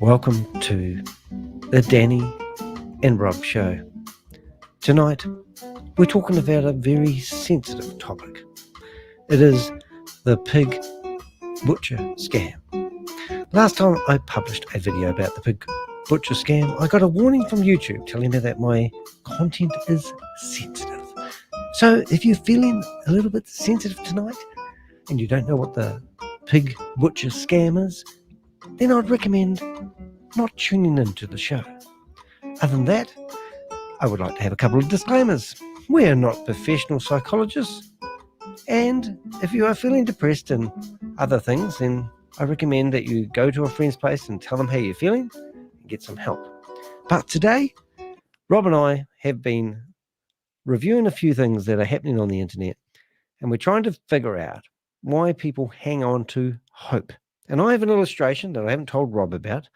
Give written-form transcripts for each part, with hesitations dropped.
Welcome to the Danny and Rob Show. Tonight, we're talking about a very sensitive topic. It is the pig butcher scam. Last time I published a video about the pig butcher scam, I got a warning from YouTube telling me that my content is sensitive. So if you're feeling a little bit sensitive tonight and you don't know what the pig butcher scam is, then I'd recommend not tuning into the show. Other than that, I would like to have a couple of disclaimers. We are not professional psychologists, and if you are feeling depressed and other things, then I recommend that you go to a friend's place and tell them how you're feeling and get some help. But today, Rob and I have been reviewing a few things that are happening on the internet, and we're trying to figure out why people hang on to hope. And I have an illustration that I haven't told Rob about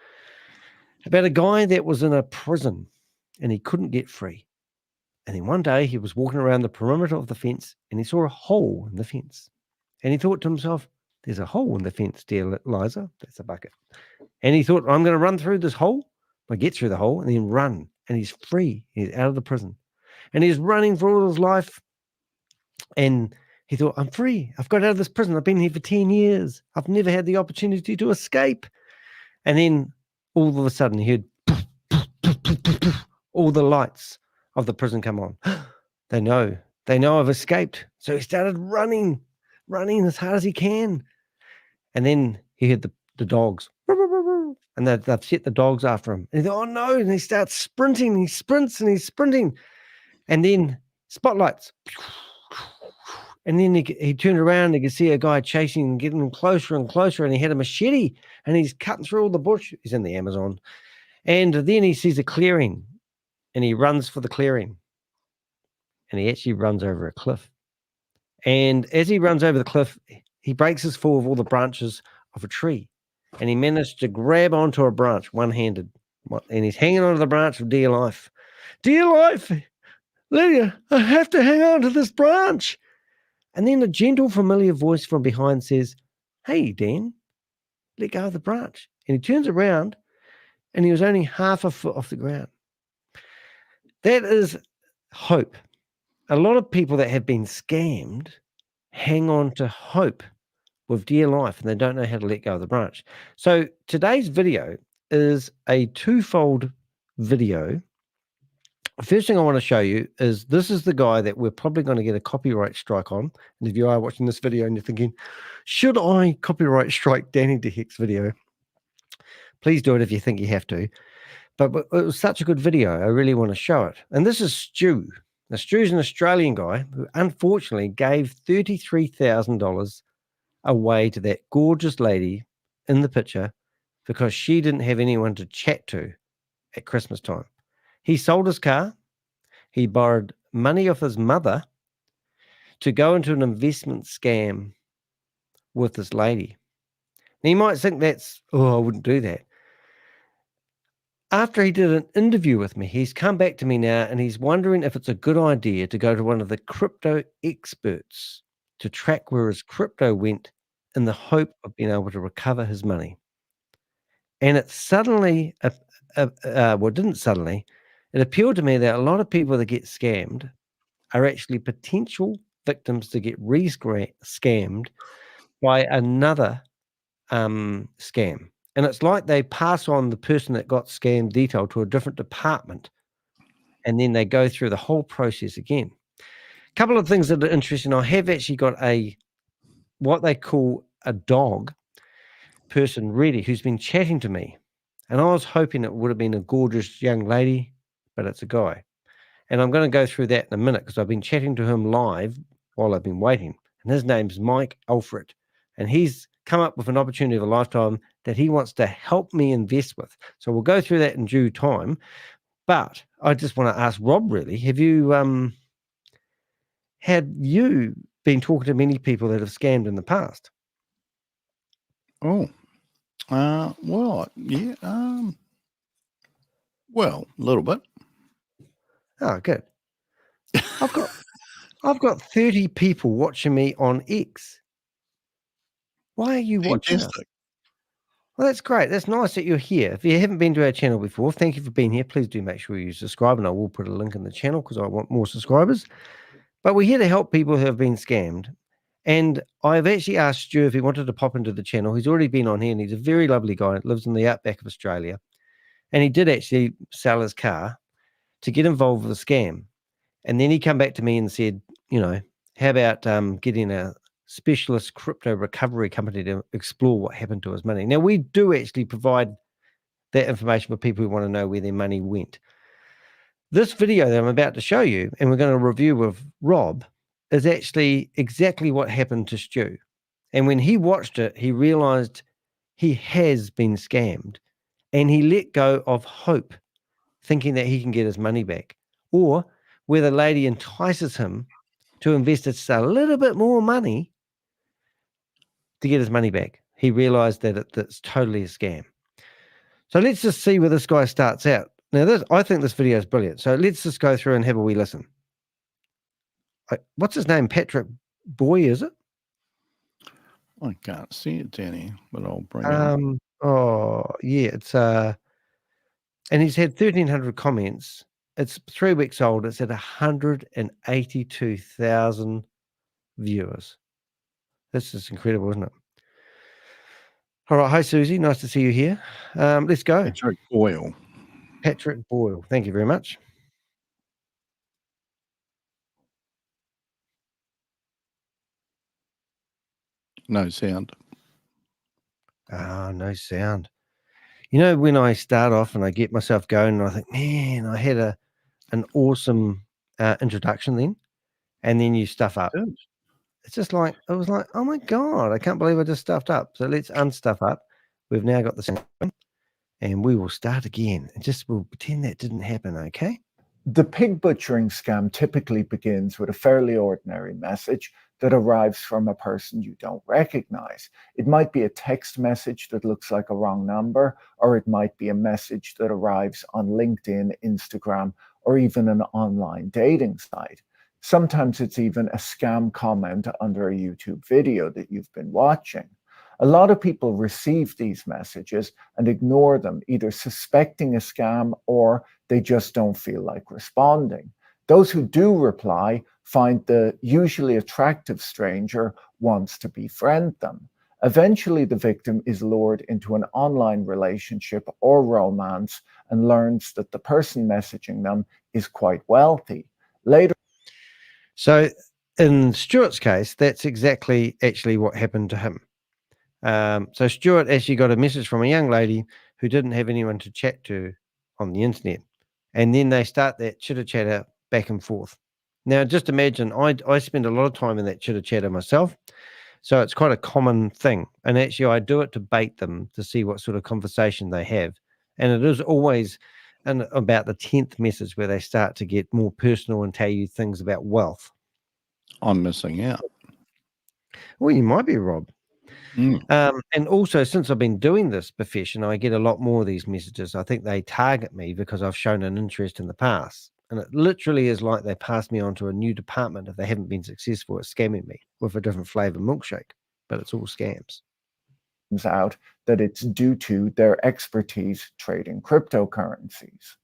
a guy that was in a prison and he couldn't get free. And then one day he was walking around the perimeter of the fence and he saw a hole in the fence. And he thought to himself, there's a hole in the fence, dear Liza. That's a bucket. And he thought, I'm going to run through this hole. I get through the hole and then run. And he's free. He's out of the prison. And he's running for all his life. And he thought, I'm free. I've got out of this prison. I've been here for 10 years. I've never had the opportunity to escape. And then all of a sudden he heard poof, poof, poof, poof, poof, poof, all the lights of the prison come on. They know I've escaped. So he started running as hard as he can. And then he heard the dogs. And they've set the dogs after him. And he thought, oh no. And he starts sprinting. He sprints and he's sprinting. And then spotlights. And then he turned around and he could see a guy chasing and getting him closer and closer. And he had a machete and he's cutting through all the bush. He's in the Amazon. And then he sees a clearing and he runs for the clearing. And he actually runs over a cliff. And as he runs over the cliff, he breaks his fall of all the branches of a tree. And he managed to grab onto a branch one-handed. And he's hanging onto the branch of dear life. Dear life, Lydia, I have to hang on to this branch. And then a gentle, familiar voice from behind says, hey, Dan, let go of the branch. And he turns around and he was only half a foot off the ground. That is hope. A lot of people that have been scammed hang on to hope with dear life and they don't know how to let go of the branch. So today's video is a twofold video. First thing I want to show you is this is the guy that we're probably going to get a copyright strike on. And if you are watching this video and you're thinking, should I copyright strike Danny de Hek's video? Please do it if you think you have to. But it was such a good video, I really want to show it. And this is Stu. Now, Stu's an Australian guy who unfortunately gave $33,000 away to that gorgeous lady in the picture because she didn't have anyone to chat to at Christmas time. He sold his car. He borrowed money off his mother to go into an investment scam with this lady. Now, you might think that's, I wouldn't do that. After he did an interview with me, he's come back to me now and he's wondering if it's a good idea to go to one of the crypto experts to track where his crypto went in the hope of being able to recover his money. And it suddenly, well, it didn't suddenly, it appealed to me that a lot of people that get scammed are actually potential victims to get scammed by another scam. And it's like they pass on the person that got scammed detail to a different department, and then they go through the whole process again. A couple of things that are interesting. I have actually got what they call a dog person ready who's been chatting to me. And I was hoping it would have been a gorgeous young lady, but it's a guy. And I'm going to go through that in a minute because I've been chatting to him live while I've been waiting. And his name's Mike Alfred. And he's come up with an opportunity of a lifetime that he wants to help me invest with. So we'll go through that in due time. But I just want to ask Rob, really, have you been talking to many people that have scammed in the past? Oh, well, yeah, well, a little bit. Oh, good. I've got 30 people watching me on X. Why are you watching us? Well, that's great. That's nice that you're here. If you haven't been to our channel before, thank you for being here. Please do make sure you subscribe, and I will put a link in the channel because I want more subscribers. But we're here to help people who have been scammed. And I've actually asked Stu if he wanted to pop into the channel. He's already been on here, and he's a very lovely guy that lives in the outback of Australia. And he did actually sell his car to get involved with a scam. And then he came back to me and said, how about getting a specialist crypto recovery company to explore what happened to his money. Now, we do actually provide that information for people who want to know where their money went. This video that I'm about to show you, and we're going to review with Rob, is actually exactly what happened to Stu. And when he watched it, he realized he has been scammed, and he let go of hope, thinking that he can get his money back, or where the lady entices him to invest just a little bit more money to get his money back. He realized that it's totally a scam. So let's just see where this guy starts out. Now, I think this video is brilliant. So let's just go through and have a wee listen. What's his name? Patrick Boyle, is it? I can't see it, Danny, but I'll bring it up. Oh, yeah. It's and he's had 1,300 comments. It's 3 weeks old. It's at 182,000 viewers. This is incredible, isn't it? All right. Hi, Susie. Nice to see you here. Let's go. Patrick Boyle. Patrick Boyle. Thank you very much. No sound. No sound. When I start off and I get myself going, and I think, man, I had an awesome introduction then, and then you stuff up. Good. It's just like, it was like, oh my God, I can't believe I just stuffed up. So let's unstuff up. We've now got the sound, and we will start again. And we'll pretend that didn't happen, okay? The pig butchering scam typically begins with a fairly ordinary message that arrives from a person you don't recognize. It might be a text message that looks like a wrong number, or it might be a message that arrives on LinkedIn, Instagram, or even an online dating site. Sometimes it's even a scam comment under a YouTube video that you've been watching. A lot of people receive these messages and ignore them, either suspecting a scam or they just don't feel like responding. Those who do reply find the usually attractive stranger wants to befriend them. Eventually, the victim is lured into an online relationship or romance and learns that the person messaging them is quite wealthy. Later, so in Stuart's case, that's exactly actually what happened to him. So Stuart actually got a message from a young lady who didn't have anyone to chat to on the internet. And then they start that chitter-chatter back and forth. Now, just imagine, I spend a lot of time in that chitter-chatter myself. So it's quite a common thing. And actually, I do it to bait them to see what sort of conversation they have. And it is always about the 10th message where they start to get more personal and tell you things about wealth. I'm missing out. Well, you might be, Rob. Mm. And also, since I've been doing this profession, I get a lot more of these messages. I think they target me because I've shown an interest in the past. And it literally is like they pass me on to a new department if they haven't been successful at scamming me with a different flavor milkshake. But it's all scams. Out that it's due to their expertise trading cryptocurrencies.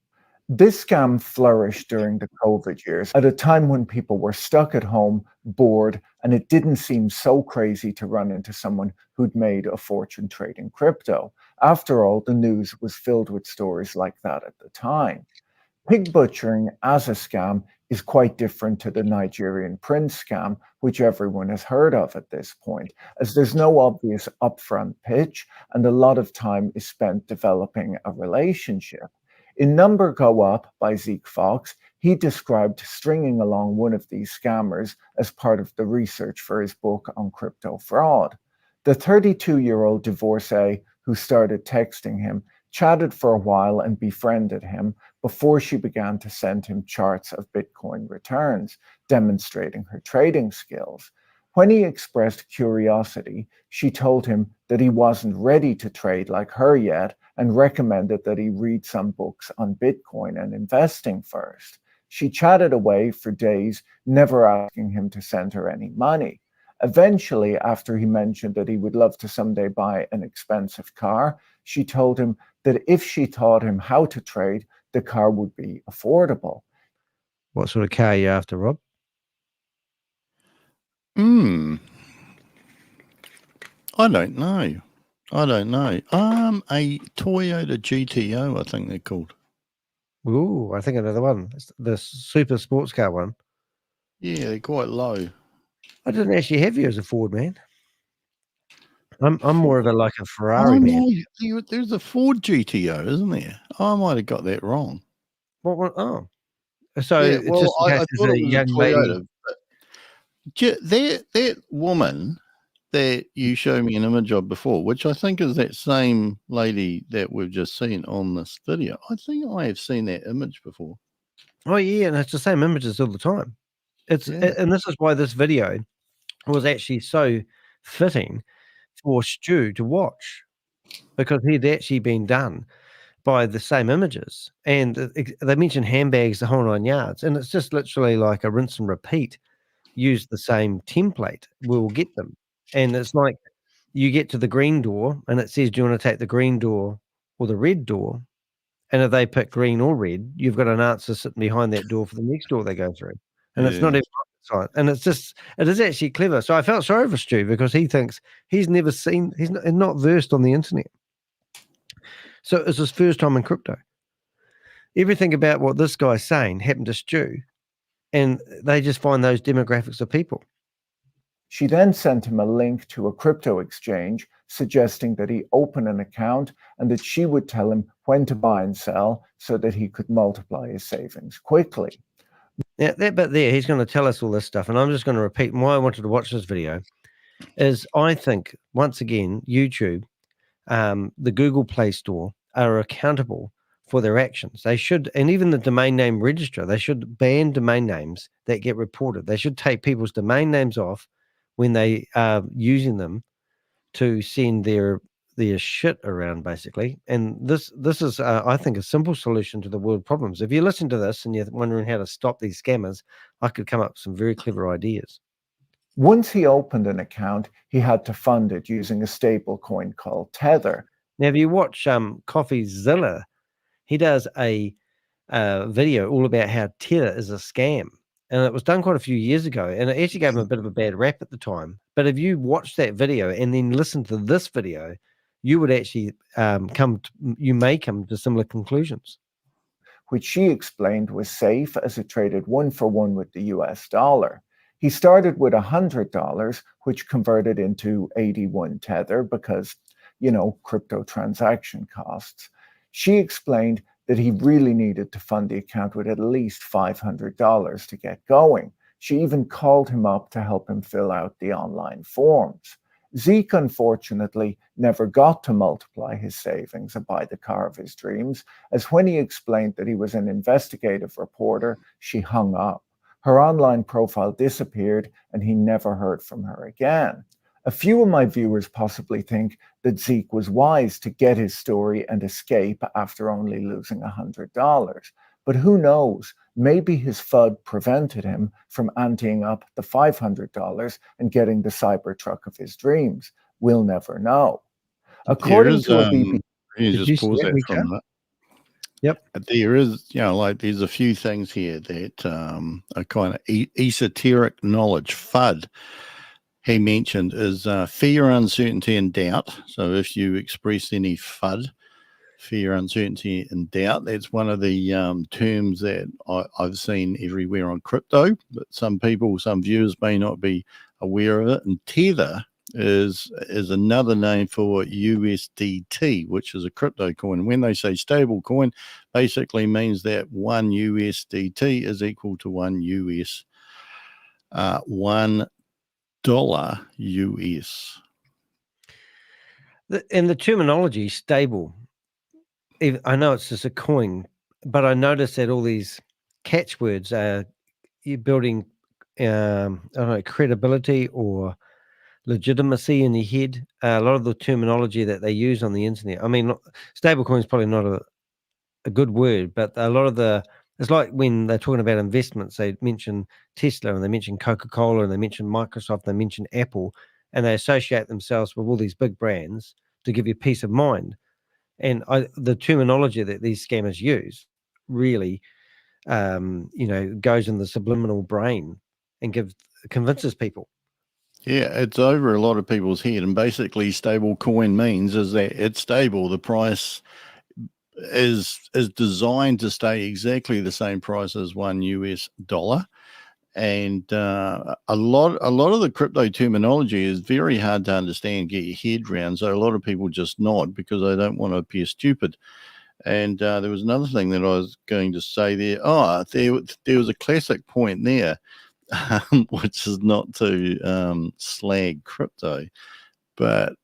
This scam flourished during the COVID years at a time when people were stuck at home, bored, and it didn't seem so crazy to run into someone who'd made a fortune trading crypto. After all, the news was filled with stories like that at the time. Pig butchering as a scam is quite different to the Nigerian prince scam, which everyone has heard of at this point, as there's no obvious upfront pitch and a lot of time is spent developing a relationship. In Number Go Up by Zeke Fox, he described stringing along one of these scammers as part of the research for his book on crypto fraud. The 32-year-old divorcee who started texting him chatted for a while and befriended him before she began to send him charts of Bitcoin returns, demonstrating her trading skills. When he expressed curiosity, she told him that he wasn't ready to trade like her yet and recommended that he read some books on Bitcoin and investing first. She chatted away for days, never asking him to send her any money. Eventually, after he mentioned that he would love to someday buy an expensive car, she told him that if she taught him how to trade, the car would be affordable. What sort of car are you after, Rob? I don't know. A Toyota GTO, I think they're called. Ooh, I think another one. It's the super sports car one. Yeah, they're quite low. I didn't actually have you as a Ford man. I'm more of a Ferrari man. No, there's a Ford GTO, isn't there? I might have got that wrong. What one? Oh, so Yeah, it's well, just in I case thought there's it a was a young lady. Toyota. That woman that you showed me an image of before, which I think is that same lady that we've just seen on this video. I think I have seen that image before. Oh yeah, and it's the same images all the time. Yeah. And this is why this video was actually so fitting for Stu to watch, because he'd actually been done by the same images, and they mention handbags, the whole 9 yards, and it's just literally like a rinse and repeat. Use the same template, we'll get them. And it's like you get to the green door and it says, do you want to take the green door or the red door? And if they pick green or red, you've got an answer sitting behind that door for the next door they go through. And it's not even rocket science. And it is actually clever. So I felt sorry for Stu because he thinks he's not versed on the internet. So it's his first time in crypto. Everything about what this guy's saying happened to Stu, and they just find those demographics of people. She then sent him a link to a crypto exchange, suggesting that he open an account and that she would tell him when to buy and sell so that he could multiply his savings quickly. Now, that bit there, he's going to tell us all this stuff, and I'm just going to repeat why I wanted to watch this video. Is I think, once again, YouTube, the Google Play Store are accountable for their actions. They should, and even the domain name registrar, they should ban domain names that get reported. They should take people's domain names off when they are using them to send their shit around, basically. And this is, I think, a simple solution to the world problems. If you listen to this and you're wondering how to stop these scammers, I could come up with some very clever ideas. Once he opened an account, he had to fund it using a stable coin called Tether. Now, if you watch CoffeeZilla, he does a video all about how Tether is a scam. And it was done quite a few years ago, and it actually gave him a bit of a bad rap at the time. But if you watch that video and then listen to this video, you would actually you may come to similar conclusions. Which she explained was safe as it traded 1-for-1 with the US dollar. He started with $100, which converted into 81 Tether because, crypto transaction costs. She explained that he really needed to fund the account with at least $500 to get going. She even called him up to help him fill out the online forms. Zeke, unfortunately, never got to multiply his savings and buy the car of his dreams, as when he explained that he was an investigative reporter, she hung up. Her online profile disappeared, and he never heard from her again. A few of my viewers possibly think that Zeke was wise to get his story and escape after only losing $100. But who knows? Maybe his FUD prevented him from anteing up the $500 and getting the Cybertruck of his dreams. We'll never know. According to a BBC... You just pause that for a minute. Yep. There is, there's a few things here that are kind of esoteric knowledge. FUD, he mentioned, is fear, uncertainty, and doubt. So if you express any FUD, fear, uncertainty, and doubt, that's one of the terms that I've seen everywhere on crypto, but some viewers may not be aware of it. And Tether is another name for USDT, which is a crypto coin. When they say stable coin, basically means that one USDT is equal to $1 US. And the terminology stable, I know it's just a coin, but I noticed that all these catchwords are you're building I don't know, credibility or legitimacy in your head. A lot of the terminology that they use on the internet, I mean, stablecoin is probably not a good word, but a lot of it's like when they're talking about investments, they mention Tesla, and they mention Coca-Cola, and they mention Microsoft, they mention Apple, and they associate themselves with all these big brands to give you peace of mind. And the terminology that these scammers use really, goes in the subliminal brain and convinces people. Yeah, it's over a lot of people's head. And basically, stable coin means is that it's stable. The price is designed to stay exactly the same price as $1. And a lot of the crypto terminology is very hard to understand, get your head around. So a lot of people just nod because they don't want to appear stupid. And there was another thing that I was going to say there. Oh, there was a classic point there, which is not to slag crypto, but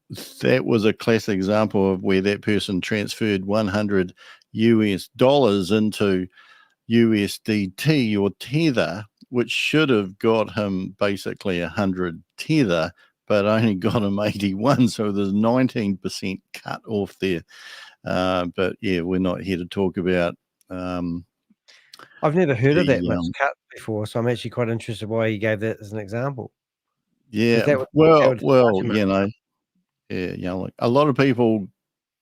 that was a classic example of where that person transferred $100 into USDT or Tether, which should have got him basically 100 Tether, but only got him 81. So there's 19% cut off there. But yeah, we're not here to talk about. I've never heard of that much cut before, so I'm actually quite interested why you gave that as an example. Yeah, That would like a lot of people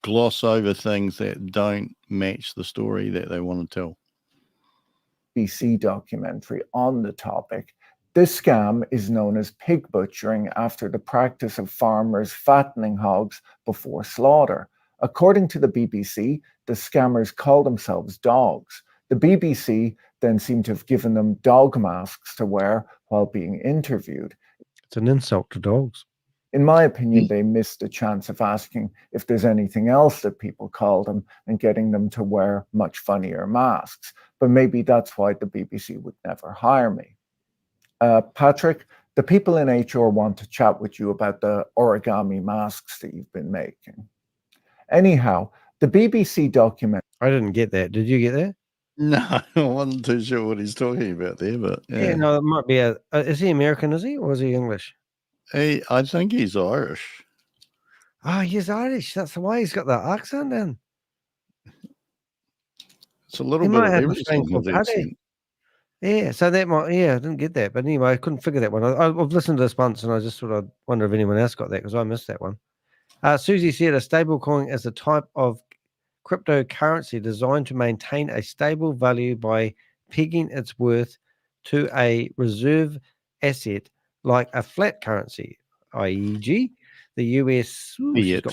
gloss over things that don't match the story that they want to tell. BBC documentary on the topic. This scam is known as pig butchering after the practice of farmers fattening hogs before slaughter. According to the BBC, the scammers call themselves dogs. The BBC then seemed to have given them dog masks to wear while being interviewed. It's an insult to dogs. In my opinion, they missed the chance of asking if there's anything else that people call them and getting them to wear much funnier masks. But maybe that's why the BBC would never hire me. Patrick, the people in HR want to chat with you about the origami masks that you've been making. Anyhow, the BBC document. I didn't get that. Did you get that? No, I wasn't too sure what he's talking about there, but yeah no, it might be is he American, is he, or is he English? I think he's Irish. Oh, he's Irish. That's why he's got that accent then. It's a little bit of everything. Yeah, so that might, I didn't get that. But anyway, I couldn't figure that one. I've listened to this once and I just sort of wonder if anyone else got that because I missed that one. Susie said a stablecoin is a type of cryptocurrency designed to maintain a stable value by pegging its worth to a reserve asset like a flat currency, i.e., the US fiat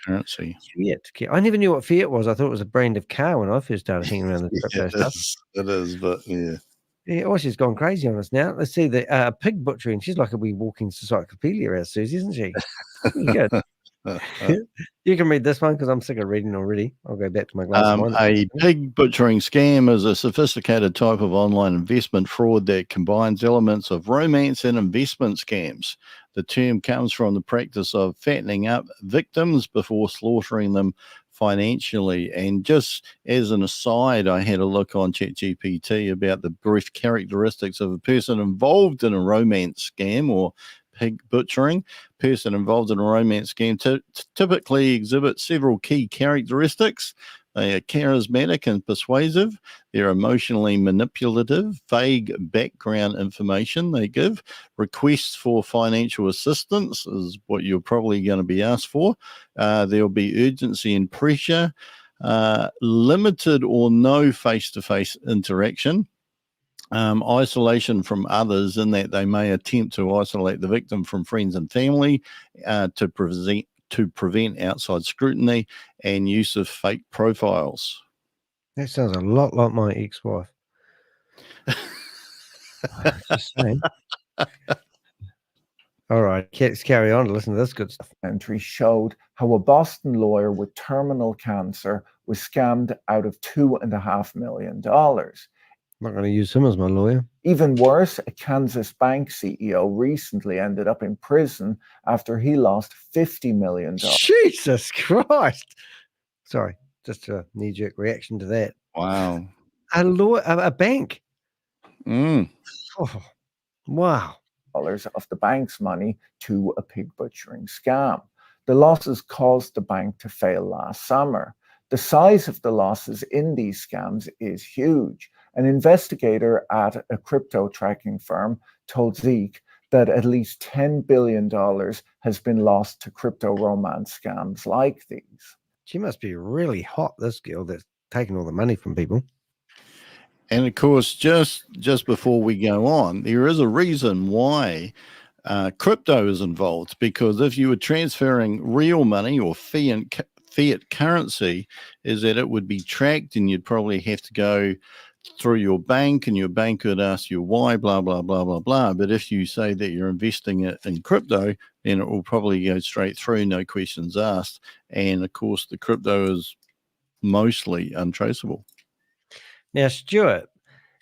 currency. Fiat. I never knew what fiat was. I thought it was a brand of car when I first started hanging around the crypto stuff. It is, but yeah. Yeah, oh, she's gone crazy on us now. Let's see the pig butchering. She's like a wee walking encyclopedia, as Susie, isn't she? Good. You can read this one because I'm sick of reading already. I'll go back to my glass of wine. A pig butchering scam is a sophisticated type of online investment fraud that combines elements of romance and investment scams. The term comes from the practice of fattening up victims before slaughtering them financially. And just as an aside, I had a look on ChatGPT about the brief characteristics of a person involved in a romance scam or pig butchering. Person involved in a romance scam typically exhibits several key characteristics. They are charismatic and persuasive. They're emotionally manipulative. Vague background information they give. Requests for financial assistance is what you're probably going to be asked for. There'll be urgency and pressure. Limited or no face-to-face interaction. Isolation from others in that they may attempt to isolate the victim from friends and family to prevent outside scrutiny and use of fake profiles. That sounds a lot like my ex-wife. Just saying. All right, let's carry on to listen to this good stuff. Entry showed how a Boston lawyer with terminal cancer was scammed out of $2.5 million. I'm not going to use him as my lawyer. Even worse, a Kansas bank CEO recently ended up in prison after he lost $50 million. Jesus Christ. Sorry, just a knee-jerk reaction to that. Wow. A bank. Oh, wow. Of the bank's money to a pig butchering scam. The losses caused the bank to fail last summer. The size of the losses in these scams is huge, An investigator at a crypto tracking firm told Zeke that at least $10 billion has been lost to crypto romance scams like these. She must be really hot, this girl that's taking all the money from people. And of course, just before we go on, there is a reason why crypto is involved, because if you were transferring real money or fiat currency, is that it would be tracked and you'd probably have to go through your bank, and your bank would ask you why, blah, blah, blah, blah, blah. But if you say that you're investing it in crypto, then it will probably go straight through, no questions asked. And of course, the crypto is mostly untraceable. Now, Stuart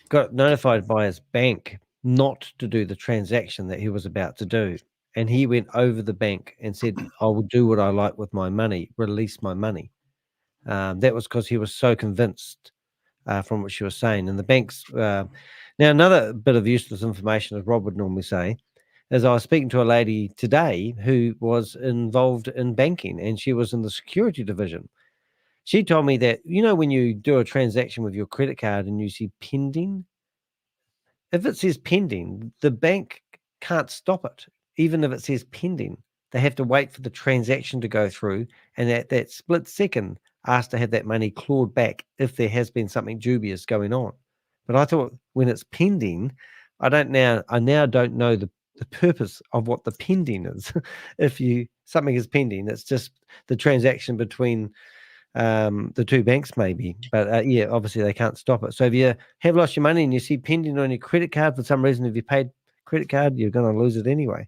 got notified by his bank not to do the transaction that he was about to do. And he went over the bank and said, I will do what I like with my money, release my money. That was because he was so convinced from what she was saying. And the banks, now another bit of useless information, as Rob would normally say, is I was speaking to a lady today who was involved in banking, and she was in the security division. She told me that, when you do a transaction with your credit card and you see pending, if it says pending, the bank can't stop it. Even if it says pending, they have to wait for the transaction to go through, and at that split second, ask to have that money clawed back if there has been something dubious going on. But I thought when it's pending, I now don't know the purpose of what the pending is. If something is pending, it's just the transaction between the two banks maybe, but obviously they can't stop it. So if you have lost your money and you see pending on your credit card for some reason, if you paid credit card, you're going to lose it anyway.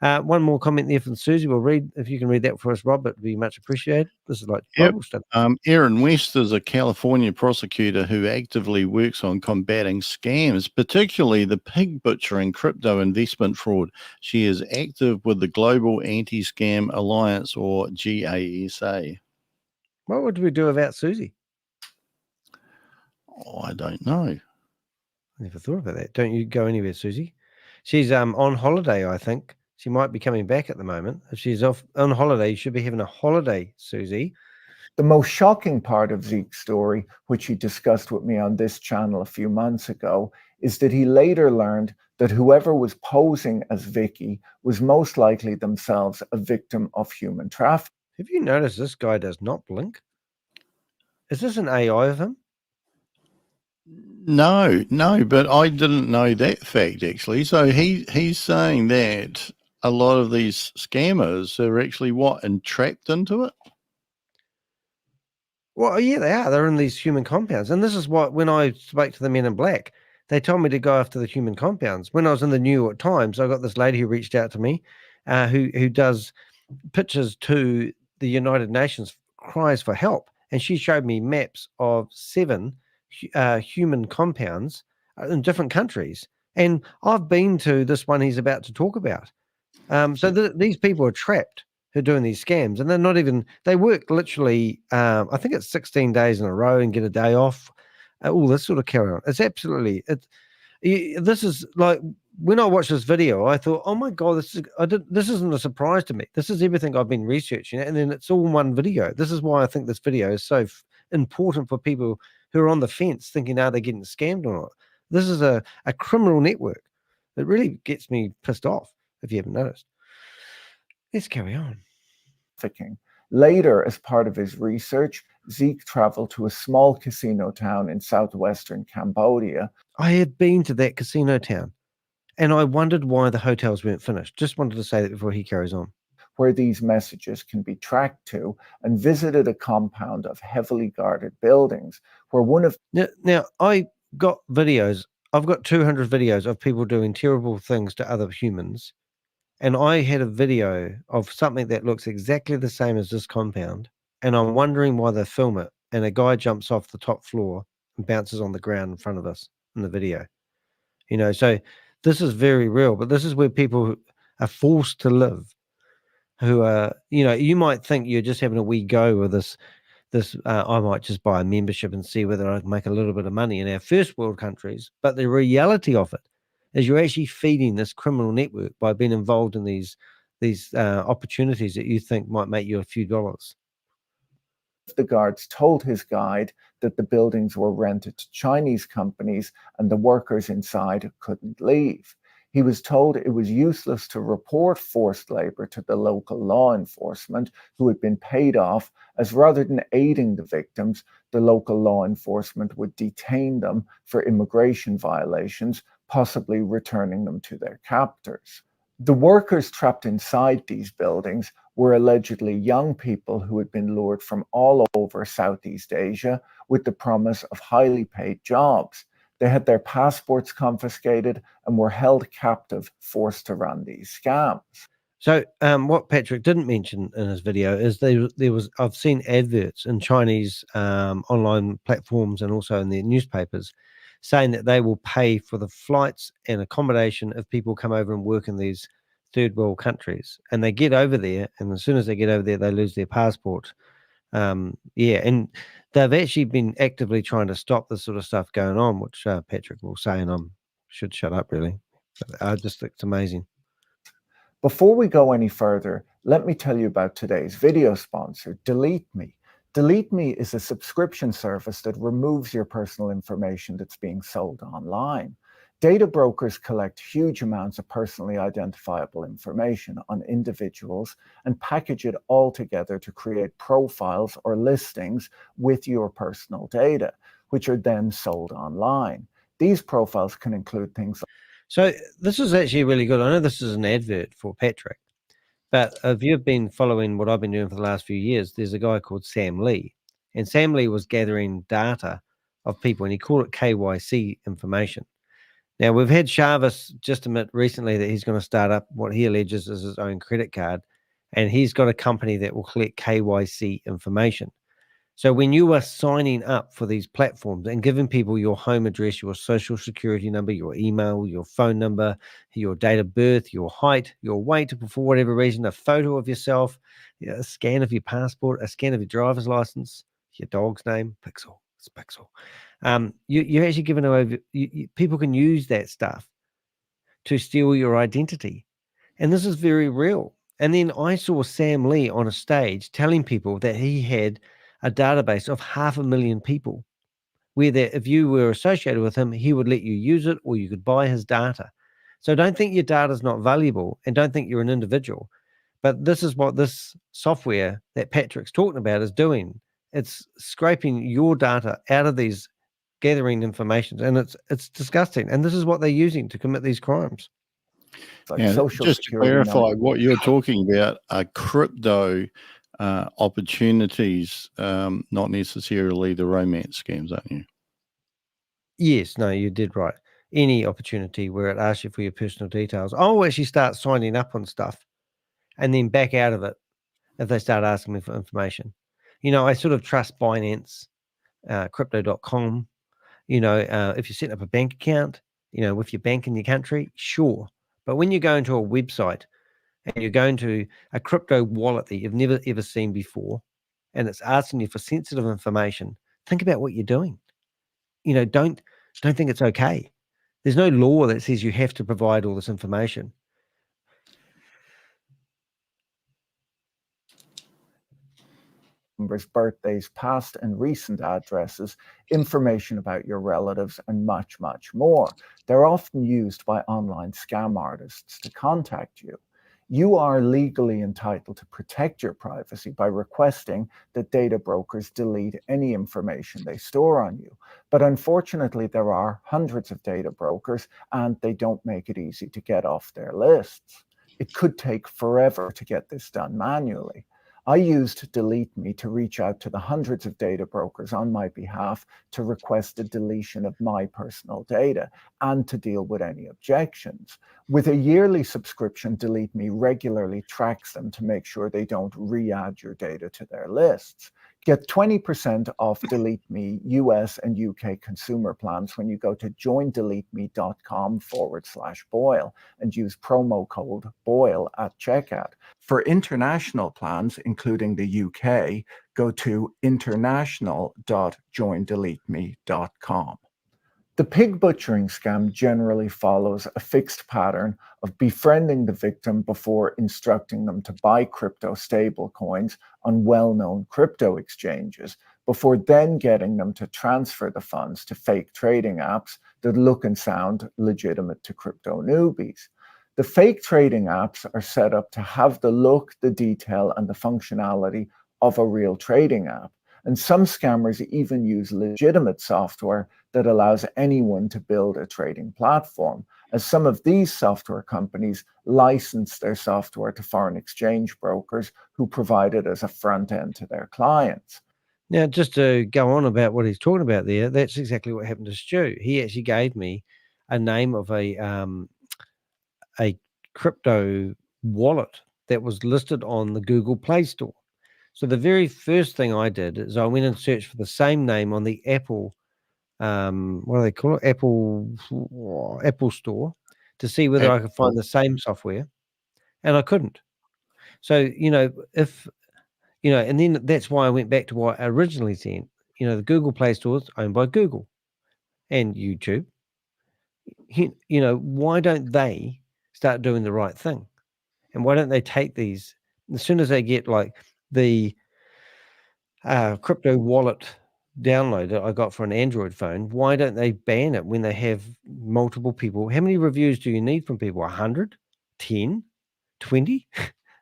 One more comment there from Susie. We'll read, if you can read that for us, Rob, it'd be much appreciated. This is like Bible study. Aaron West is a California prosecutor who actively works on combating scams, particularly the pig butchering crypto investment fraud. She is active with the Global Anti-Scam Alliance, or GASA. What would we do about Susie? Oh, I don't know. I never thought about that. Don't you go anywhere, Susie? She's on holiday, I think. She might be coming back at the moment. If she's off on holiday, you should be having a holiday, Susie. The most shocking part of Zeke's story, which he discussed with me on this channel a few months ago, is that he later learned that whoever was posing as Vicky was most likely themselves a victim of human trafficking. Have you noticed this guy does not blink? Is this an AI of him? No, but I didn't know that fact, actually. So he's saying that a lot of these scammers are actually entrapped into it? Well, yeah, they are. They're in these human compounds. And this is what, when I spoke to the Men in Black, they told me to go after the human compounds. When I was in the New York Times, I got this lady who reached out to me, who does pitches to the United Nations cries for help. And she showed me maps of 7 human compounds in different countries. And I've been to this one he's about to talk about. So these people are trapped who are doing these scams, and they're not even, they work literally, I think it's 16 days in a row and get a day off, all this sort of carry on. It's absolutely, this is like, when I watched this video, I thought, oh my God, this isn't a surprise to me. This is everything I've been researching, and then it's all one video. This is why I think this video is so important for people who are on the fence thinking, are they getting scammed or not? This is a criminal network. It really gets me pissed off, if you haven't noticed. Let's carry on. Later, as part of his research, Zeke traveled to a small casino town in southwestern Cambodia. I had been to that casino town, and I wondered why the hotels weren't finished. Just wanted to say that before he carries on. Where these messages can be tracked to, and visited a compound of heavily guarded buildings where one of... Now I got videos. I've got 200 videos of people doing terrible things to other humans. And I had a video of something that looks exactly the same as this compound. And I'm wondering why they film it. And a guy jumps off the top floor and bounces on the ground in front of us in the video. So this is very real. But this is where people are forced to live, who are, you might think you're just having a wee go with this, I might just buy a membership and see whether I can make a little bit of money in our first world countries. But the reality of it is you're actually feeding this criminal network by being involved in these opportunities that you think might make you a few dollars. The guards told his guide that the buildings were rented to Chinese companies and the workers inside couldn't leave. He was told it was useless to report forced labor to the local law enforcement, who had been paid off, as rather than aiding the victims, the local law enforcement would detain them for immigration violations, possibly returning them to their captors. The workers trapped inside these buildings were allegedly young people who had been lured from all over Southeast Asia with the promise of highly paid jobs. They had their passports confiscated and were held captive, forced to run these scams. So what Patrick didn't mention in his video is there was I've seen adverts in Chinese online platforms and also in their newspapers saying that they will pay for the flights and accommodation if people come over and work in these third world countries, and they get over there, and as soon as they get over there, they lose their passport. And they've actually been actively trying to stop this sort of stuff going on, which Patrick will say, and I should shut up really. But I just think it's amazing. Before we go any further, let me tell you about today's video sponsor, Delete Me. Delete Me is a subscription service that removes your personal information that's being sold online. Data brokers collect huge amounts of personally identifiable information on individuals and package it all together to create profiles or listings with your personal data, which are then sold online. These profiles can include things like... So this is actually really good. I know this is an advert for Patrick, but if you've been following what I've been doing for the last few years, there's a guy called Sam Lee, and Sam Lee was gathering data of people, and he called it KYC information. Now, we've had Jarvis just admit recently that he's going to start up what he alleges is his own credit card, and he's got a company that will collect KYC information. So when you are signing up for these platforms and giving people your home address, your social security number, your email, your phone number, your date of birth, your height, your weight, for whatever reason, a photo of yourself, a scan of your passport, a scan of your driver's license, your dog's name, Pixel, it's Pixel. You're actually giving away, people can use that stuff to steal your identity. And this is very real. And then I saw Sam Lee on a stage telling people that he had a database of 500,000 people, where that if you were associated with him, he would let you use it or you could buy his data. So don't think your data is not valuable and don't think you're an individual. But this is what this software that Patrick's talking about is doing. It's scraping your data out of these gathering information, and it's disgusting. And this is what they're using to commit these crimes. Like yeah, social just to security clarify, number. what you're talking about are crypto opportunities, not necessarily the romance scams, aren't you? Yes, no, you did right. Any opportunity where it asks you for your personal details, I'll actually start signing up on stuff and then back out of it if they start asking me for information. You know, I sort of trust Binance, crypto.com. You know, if you're setting up a bank account, you know, with your bank in your country, sure. But when you go into a website and you're going to a crypto wallet that you've never ever seen before, and it's asking you for sensitive information, think about what you're doing. You know, don't think it's okay. There's no law that says you have to provide all this information. Numbers, birthdays, past and recent addresses, information about your relatives, and much, much more. They're often used by online scam artists to contact you. You are legally entitled to protect your privacy by requesting that data brokers delete any information they store on you. But unfortunately, there are hundreds of data brokers, and they don't make it easy to get off their lists. It could take forever to get this done manually. I used Delete Me to reach out to the hundreds of data brokers on my behalf to request a deletion of my personal data and to deal with any objections. With a yearly subscription, Delete Me regularly tracks them to make sure they don't re-add your data to their lists. Get 20% off Delete Me US and UK consumer plans when you go to joindeleteme.com/Boyle and use promo code Boyle at checkout. For international plans, including the UK, go to international.joindeleteme.com. The pig butchering scam generally follows a fixed pattern of befriending the victim before instructing them to buy crypto stablecoins on well-known crypto exchanges, before then getting them to transfer the funds to fake trading apps that look and sound legitimate to crypto newbies. The fake trading apps are set up to have the look, the detail, and the functionality of a real trading app. And some scammers even use legitimate software that allows anyone to build a trading platform, as some of these software companies license their software to foreign exchange brokers who provide it as a front end to their clients. Now, just to go on about what he's talking about there, that's exactly what happened to Stu. He actually gave me a name of a crypto wallet that was listed on the Google Play Store. So the very first thing I did is I went and searched for the same name on the Apple, what do they call it? Apple Store, to see whether I could find the same software, and I couldn't. So, and then that's why I went back to what I originally said. The Google Play Store is owned by Google and YouTube. Why don't they start doing the right thing? And why don't they take these, as soon as they get like the crypto wallet download that I got for an Android phone, why don't they ban it when they have multiple people? How many reviews do you need from people? 100? 10? 20?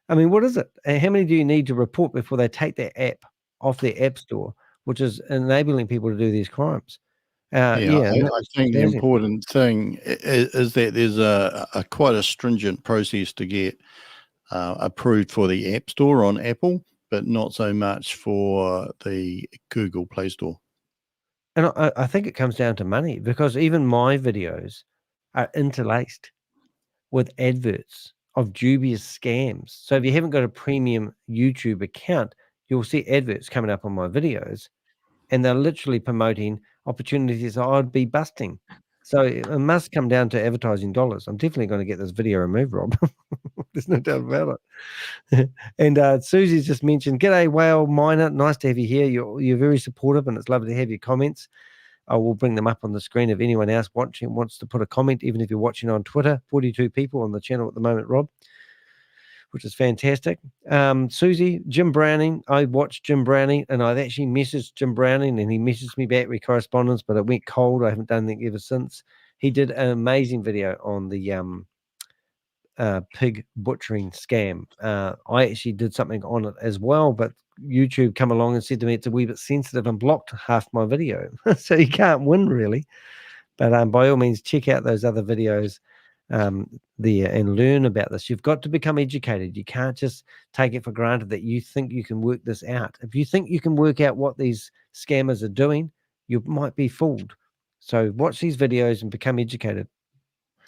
I mean, what is it? And how many do you need to report before they take their app off their app store, which is enabling people to do these crimes? I think the important thing is that there's a quite a stringent process to get approved for the App Store on Apple, but not so much for the Google Play Store. And I think it comes down to money, because even my videos are interlaced with adverts of dubious scams. So if you haven't got a premium YouTube account, you'll see adverts coming up on my videos, and they're literally promoting opportunities I'd be busting. So it must come down to advertising dollars. I'm definitely going to get this video removed, Rob. There's no doubt about it. And Susie's just mentioned, "G'day, Whale Miner. Nice to have you here. You're very supportive, and it's lovely to have your comments. I will bring them up on the screen if anyone else watching wants to put a comment, even if you're watching on Twitter. 42 people on the channel at the moment, Rob, which is fantastic. Susie, Jim Browning. I watched Jim Browning, and I've actually messaged Jim Browning, and he messaged me back with correspondence, but it went cold. I haven't done anything ever since. He did an amazing video on the pig butchering scam. I actually did something on it as well, but YouTube come along and said to me it's a wee bit sensitive and blocked half my video. So you can't win, really. But by all means, check out those other videos there and learn about this. You've got to become educated. You can't just take it for granted that you think you can work this out. If you think you can work out what these scammers are doing, you might be fooled. So watch these videos and become educated.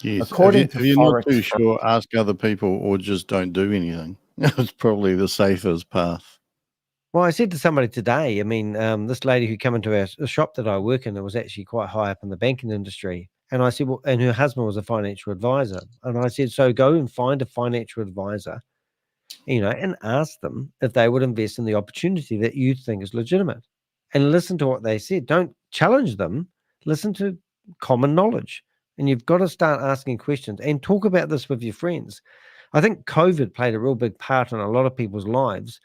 Yes. If you're not too sure, ask other people or just don't do anything. It's probably the safest path. Well, I said to somebody today, I mean, this lady who came into a shop that I work in, it was actually quite high up in the banking industry. And I said, well, and her husband was a financial advisor. And I said, so go and find a financial advisor, and ask them if they would invest in the opportunity that you think is legitimate. And listen to what they said. Don't challenge them. Listen to common knowledge. And you've got to start asking questions and talk about this with your friends. I think COVID played a real big part in a lot of people's lives,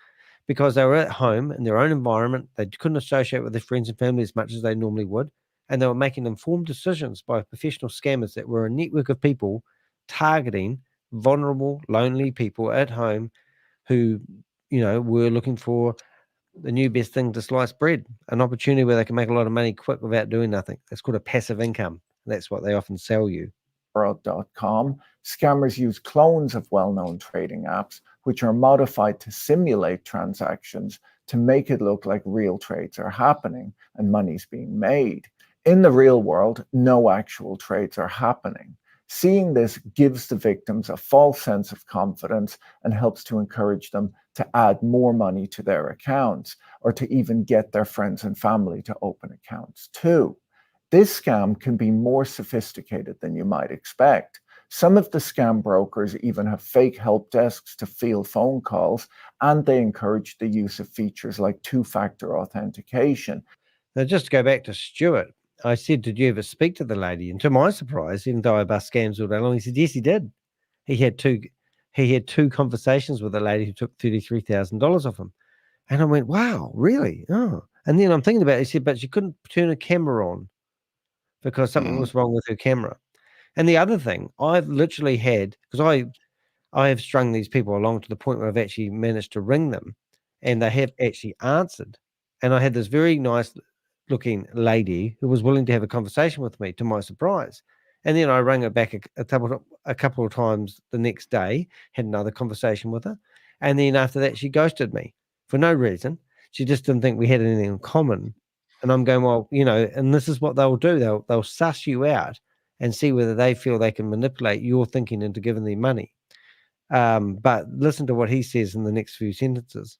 because they were at home in their own environment. They couldn't associate with their friends and family as much as they normally would. And they were making informed decisions by professional scammers that were a network of people targeting vulnerable, lonely people at home who, were looking for the new best thing to slice bread, an opportunity where they can make a lot of money quick without doing nothing. That's called a passive income. That's what they often sell you. World.com, scammers use clones of well-known trading apps, which are modified to simulate transactions to make it look like real trades are happening and money's being made. In the real world, no actual trades are happening. Seeing this gives the victims a false sense of confidence and helps to encourage them to add more money to their accounts, or to even get their friends and family to open accounts too. This scam can be more sophisticated than you might expect. Some of the scam brokers even have fake help desks to field phone calls, and they encourage the use of features like two-factor authentication. Now, just to go back to Stuart, I said, "Did you ever speak to the lady?" And to my surprise, even though I bust scams all day long, he said, "Yes, he did. He had two conversations with a lady who took $33,000 off him." And I went, "Wow, really? Oh." And then I'm thinking about it. He said, "But she couldn't turn her camera on because something was wrong with her camera." And the other thing, I've literally had, because I have strung these people along to the point where I've actually managed to ring them, and they have actually answered. And I had this very nice looking lady who was willing to have a conversation with me, to my surprise. And then I rang her back a couple of times the next day, had another conversation with her, and then after that she ghosted me for no reason. She just didn't think we had anything in common. And I'm going, well, and this is what they'll do. They'll suss you out and see whether they feel they can manipulate your thinking into giving them money. But listen to what he says in the next few sentences.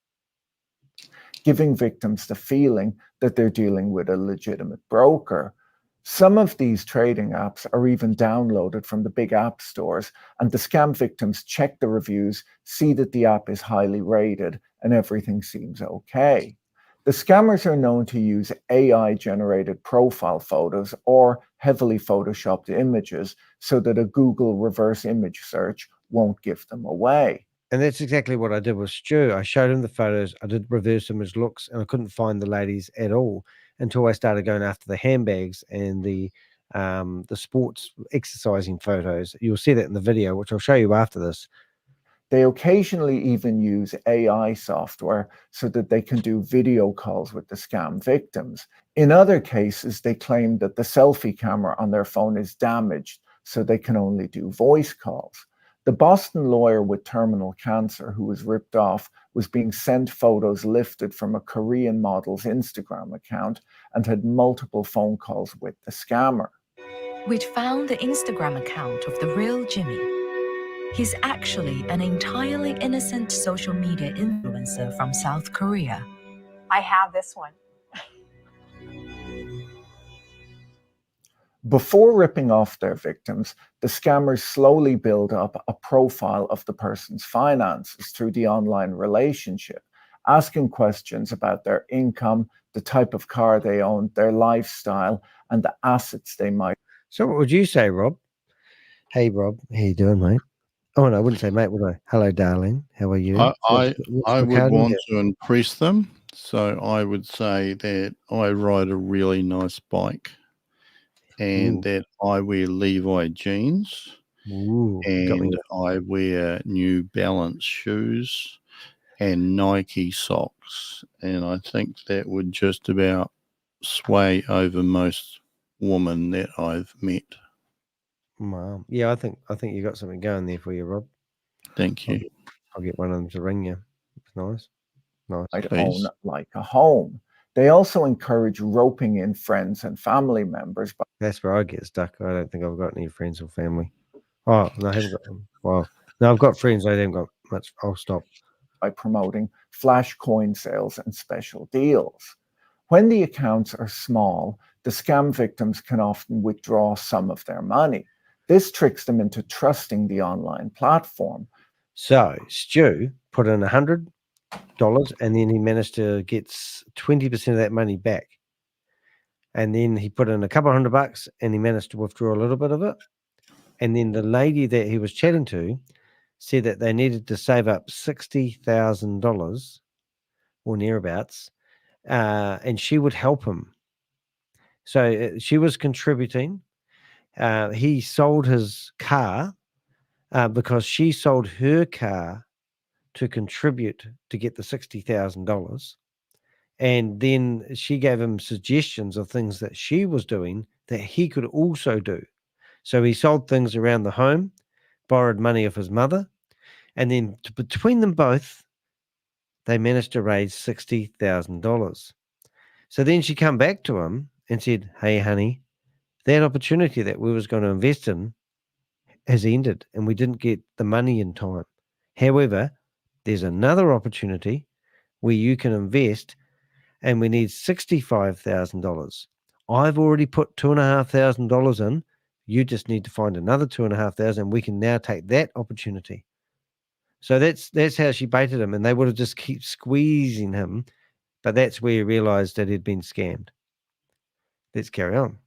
Giving victims the feeling that they're dealing with a legitimate broker. Some of these trading apps are even downloaded from the big app stores, and the scam victims check the reviews, see that the app is highly rated, and everything seems okay. The scammers are known to use AI-generated profile photos or heavily photoshopped images so that a Google reverse image search won't give them away. And that's exactly what I did with Stu. I showed him the photos. I did reverse image looks, and I couldn't find the ladies at all until I started going after the handbags and the sports exercising photos. You'll see that in the video, which I'll show you after this. They occasionally even use AI software so that they can do video calls with the scam victims. In other cases, they claim that the selfie camera on their phone is damaged, so they can only do voice calls. The Boston lawyer with terminal cancer who was ripped off was being sent photos lifted from a Korean model's Instagram account and had multiple phone calls with the scammer. We'd found the Instagram account of the real Jimmy. He's actually an entirely innocent social media influencer from South Korea. I have this one. Before ripping off their victims, the scammers slowly build up a profile of the person's finances through the online relationship, asking questions about their income, the type of car they own, their lifestyle, and the assets they might. So what would you say, Rob? Hey, Rob. How you doing, mate? Oh, no, I wouldn't say mate, would I? Hello, darling. How are you? I would want to impress them. So I would say that I ride a really nice bike and that I wear Levi jeans and I wear New Balance shoes and Nike socks. And I think that would just about sway over most women that I've met. Wow. Yeah, I think you got something going there for you, Rob. Thank you. I'll get one of them to ring you. It's nice. Nice. Might own like a home. They also encourage roping in friends and family members. That's where I get stuck. I don't think I've got any friends or family. Oh, no, I haven't got them. Wow. No, I've got friends. I haven't got much. I'll stop. By promoting flash coin sales and special deals. When the accounts are small, the scam victims can often withdraw some of their money. This tricks them into trusting the online platform. So Stu put in $100 and then he managed to get 20% of that money back. And then he put in a couple $100 and he managed to withdraw a little bit of it. And then the lady that he was chatting to said that they needed to save up $60,000 or nearabouts, and she would help him. So she was contributing. He sold his car because she sold her car to contribute to get the $60,000. And then she gave him suggestions of things that she was doing that he could also do. So he sold things around the home, borrowed money of his mother, and then between them both, they managed to raise $60,000. So then she come back to him and said, "Hey, honey, that opportunity that we was going to invest in has ended and we didn't get the money in time. However, there's another opportunity where you can invest and we need $65,000. I've already put $2,500 in. You just need to find another $2,500 and we can now take that opportunity." So that's how she baited him, and they would have just keep squeezing him, but that's where he realized that he'd been scammed. Let's carry on.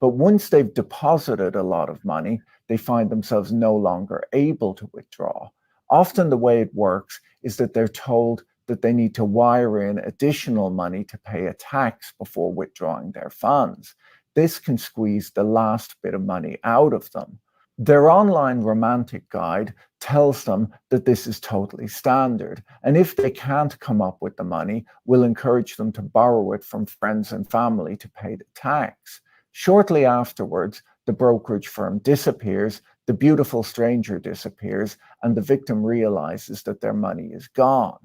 But once they've deposited a lot of money, they find themselves no longer able to withdraw. Often the way it works is that they're told that they need to wire in additional money to pay a tax before withdrawing their funds. This can squeeze the last bit of money out of them. Their online romantic guide tells them that this is totally standard, and if they can't come up with the money, will encourage them to borrow it from friends and family to pay the tax. Shortly afterwards, the brokerage firm disappears, the beautiful stranger disappears, and the victim realizes that their money is gone.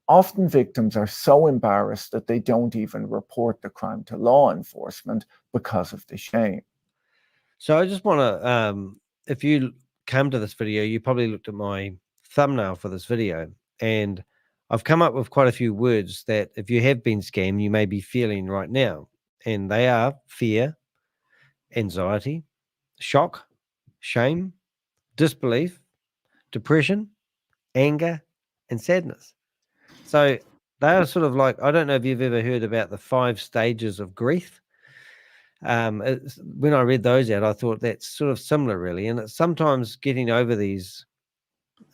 Often victims are so embarrassed that they don't even report the crime to law enforcement because of the shame. So I just want to, if you come to this video, you probably looked at my thumbnail for this video, and I've come up with quite a few words that if you have been scammed, you may be feeling right now. And they are fear, anxiety, shock, shame, disbelief, depression, anger, and sadness. So they are sort of like, I don't know if you've ever heard about the 5 stages of grief. When I read those out, I thought that's sort of similar, really. And it's sometimes getting over these,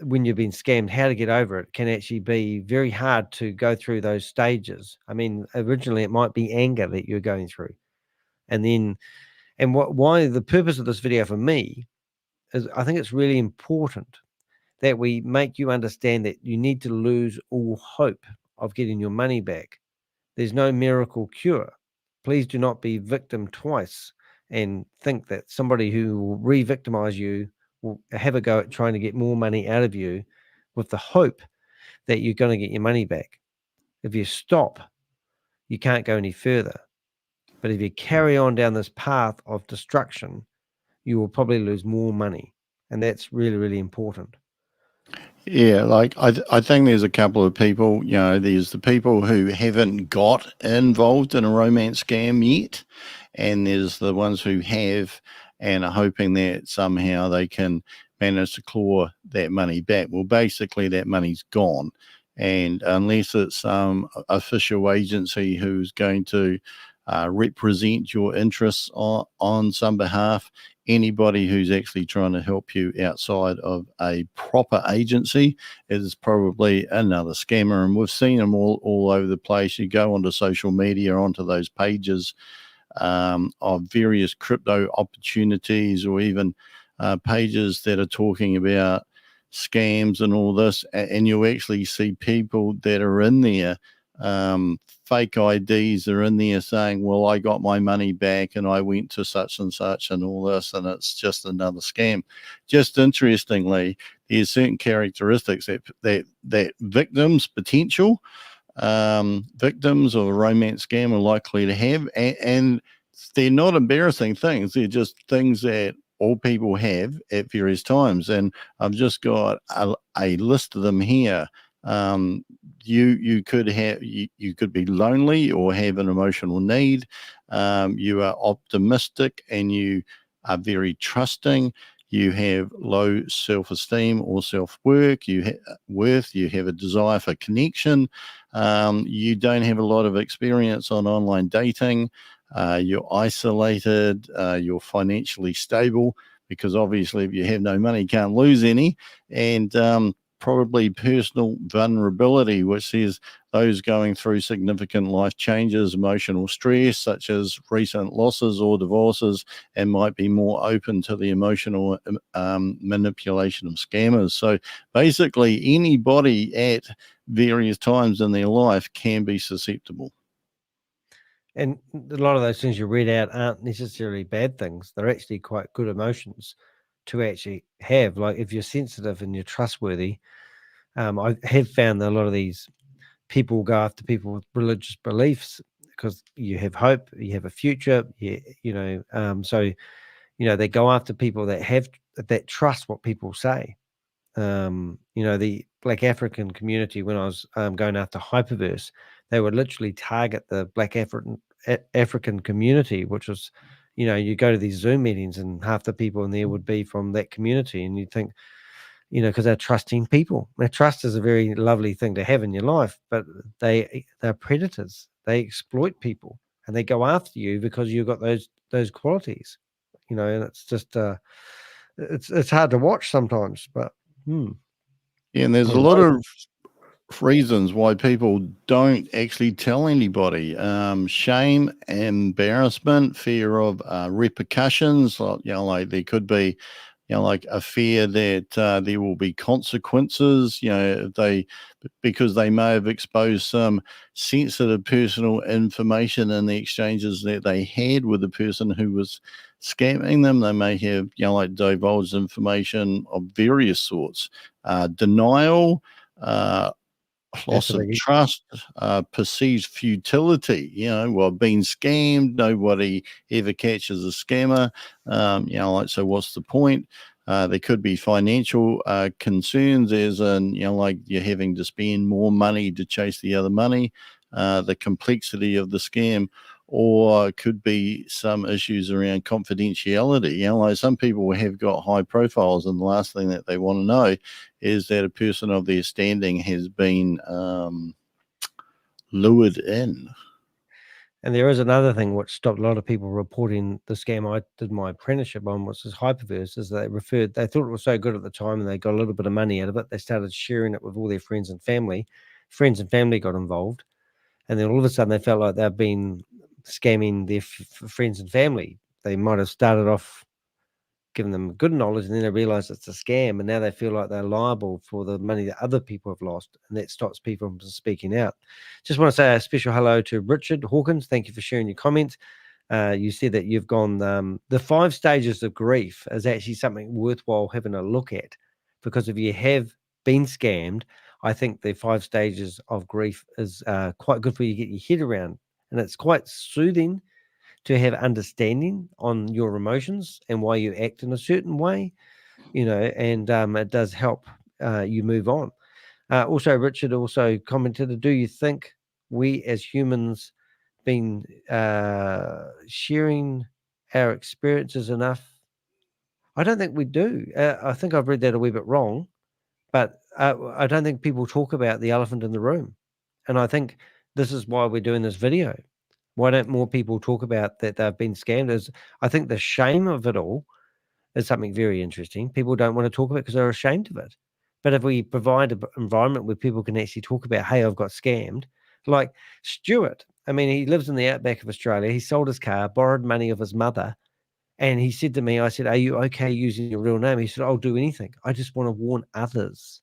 when you've been scammed, how to get over it can actually be very hard to go through those stages. I mean, originally it might be anger that you're going through. And then, and why the purpose of this video for me is I think it's really important that we make you understand that you need to lose all hope of getting your money back. There's no miracle cure. Please do not be victim twice and think that somebody who will re-victimize you will have a go at trying to get more money out of you with the hope that you're going to get your money back. If you stop, you can't go any further. But if you carry on down this path of destruction, you will probably lose more money. And that's really, really important. Yeah, like I think there's a couple of people, there's the people who haven't got involved in a romance scam yet, and there's the ones who have and are hoping that somehow they can manage to claw that money back. Well, basically that money's gone. And unless it's some official agency who's going to represent your interests on some behalf, anybody who's actually trying to help you outside of a proper agency is probably another scammer. And we've seen them all over the place. You go onto social media, onto those pages of various crypto opportunities, or even pages that are talking about scams and all this, and you actually see people that are in there, fake IDs are in there saying, well, I got my money back and I went to such and such and all this, and it's just another scam. Just interestingly, there's certain characteristics that victims, potential victims of a romance scam are likely to have, and they're not embarrassing things. They're just things that all people have at various times. And I've just got a list of them here. You could be lonely or have an emotional need. You are optimistic and you are very trusting. You have low self-esteem or self-worth. You have a desire for connection. You don't have a lot of experience on online dating. You're isolated. You're financially stable, because obviously if you have no money, you can't lose any. And probably personal vulnerability, which says those going through significant life changes, emotional stress, such as recent losses or divorces, and might be more open to the emotional manipulation of scammers. So basically anybody at various times in their life can be susceptible. And a lot of those things you read out aren't necessarily bad things. They're actually quite good emotions to actually have. Like if you're sensitive and you're trustworthy, I have found that a lot of these people go after people with religious beliefs because you have hope, you have a future, so they go after people that trust what people say. The Black African community, when I was going after Hyperverse, they would literally target the Black African community, which was, you go to these Zoom meetings and half the people in there would be from that community, and you think, because they're trusting people. Now, trust is a very lovely thing to have in your life, but they're predators. They exploit people. and they go after you because you've got those qualities, and it's just it's hard to watch sometimes, but Yeah, and there's a Well, lot of reasons why people don't actually tell anybody. Shame, embarrassment, fear of repercussions. Like there could be, like a fear that there will be consequences. If because they may have exposed some sensitive personal information in the exchanges that they had with the person who was scamming them. They may have, like divulged information of various sorts. Denial. that's Loss a of biggie. trust, perceived futility, being scammed, nobody ever catches a scammer. So what's the point? There could be financial concerns, as in, like you're having to spend more money to chase the other money, the complexity of the scam, or could be some issues around confidentiality. Like some people have got high profiles, and the last thing that they want to know is that a person of their standing has been lured in. And there is another thing which stopped a lot of people reporting the scam I did my apprenticeship on, which is Hyperverse, is they thought it was so good at the time and they got a little bit of money out of it. They started sharing it with all their friends and family. Friends and family got involved. And then all of a sudden they felt like they've been scamming their friends and family. They might have started off giving them good knowledge, and then they realize it's a scam, and now they feel like they're liable for the money that other people have lost, and that stops people from speaking out. Just want to say a special hello to Richard Hawkins. Thank you for sharing your comments. You said that you've gone the 5 stages of grief is actually something worthwhile having a look at, because if you have been scammed, I think the 5 stages of grief is quite good for you to get your head around, and it's quite soothing to have understanding on your emotions and why you act in a certain way, and it does help you move on. Also, Richard also commented, do you think we as humans been sharing our experiences enough? I don't think we do. I think I've read that a wee bit wrong, but I don't think people talk about the elephant in the room. And I think this is why we're doing this video. Why don't more people talk about that they've been scammed? I think the shame of it all is something very interesting. People don't want to talk about it because they're ashamed of it. But if we provide an environment where people can actually talk about, hey, I've got scammed, like Stuart, I mean, he lives in the outback of Australia. He sold his car, borrowed money of his mother. And he said to me, I said, are you okay using your real name? He said, I'll do anything. I just want to warn others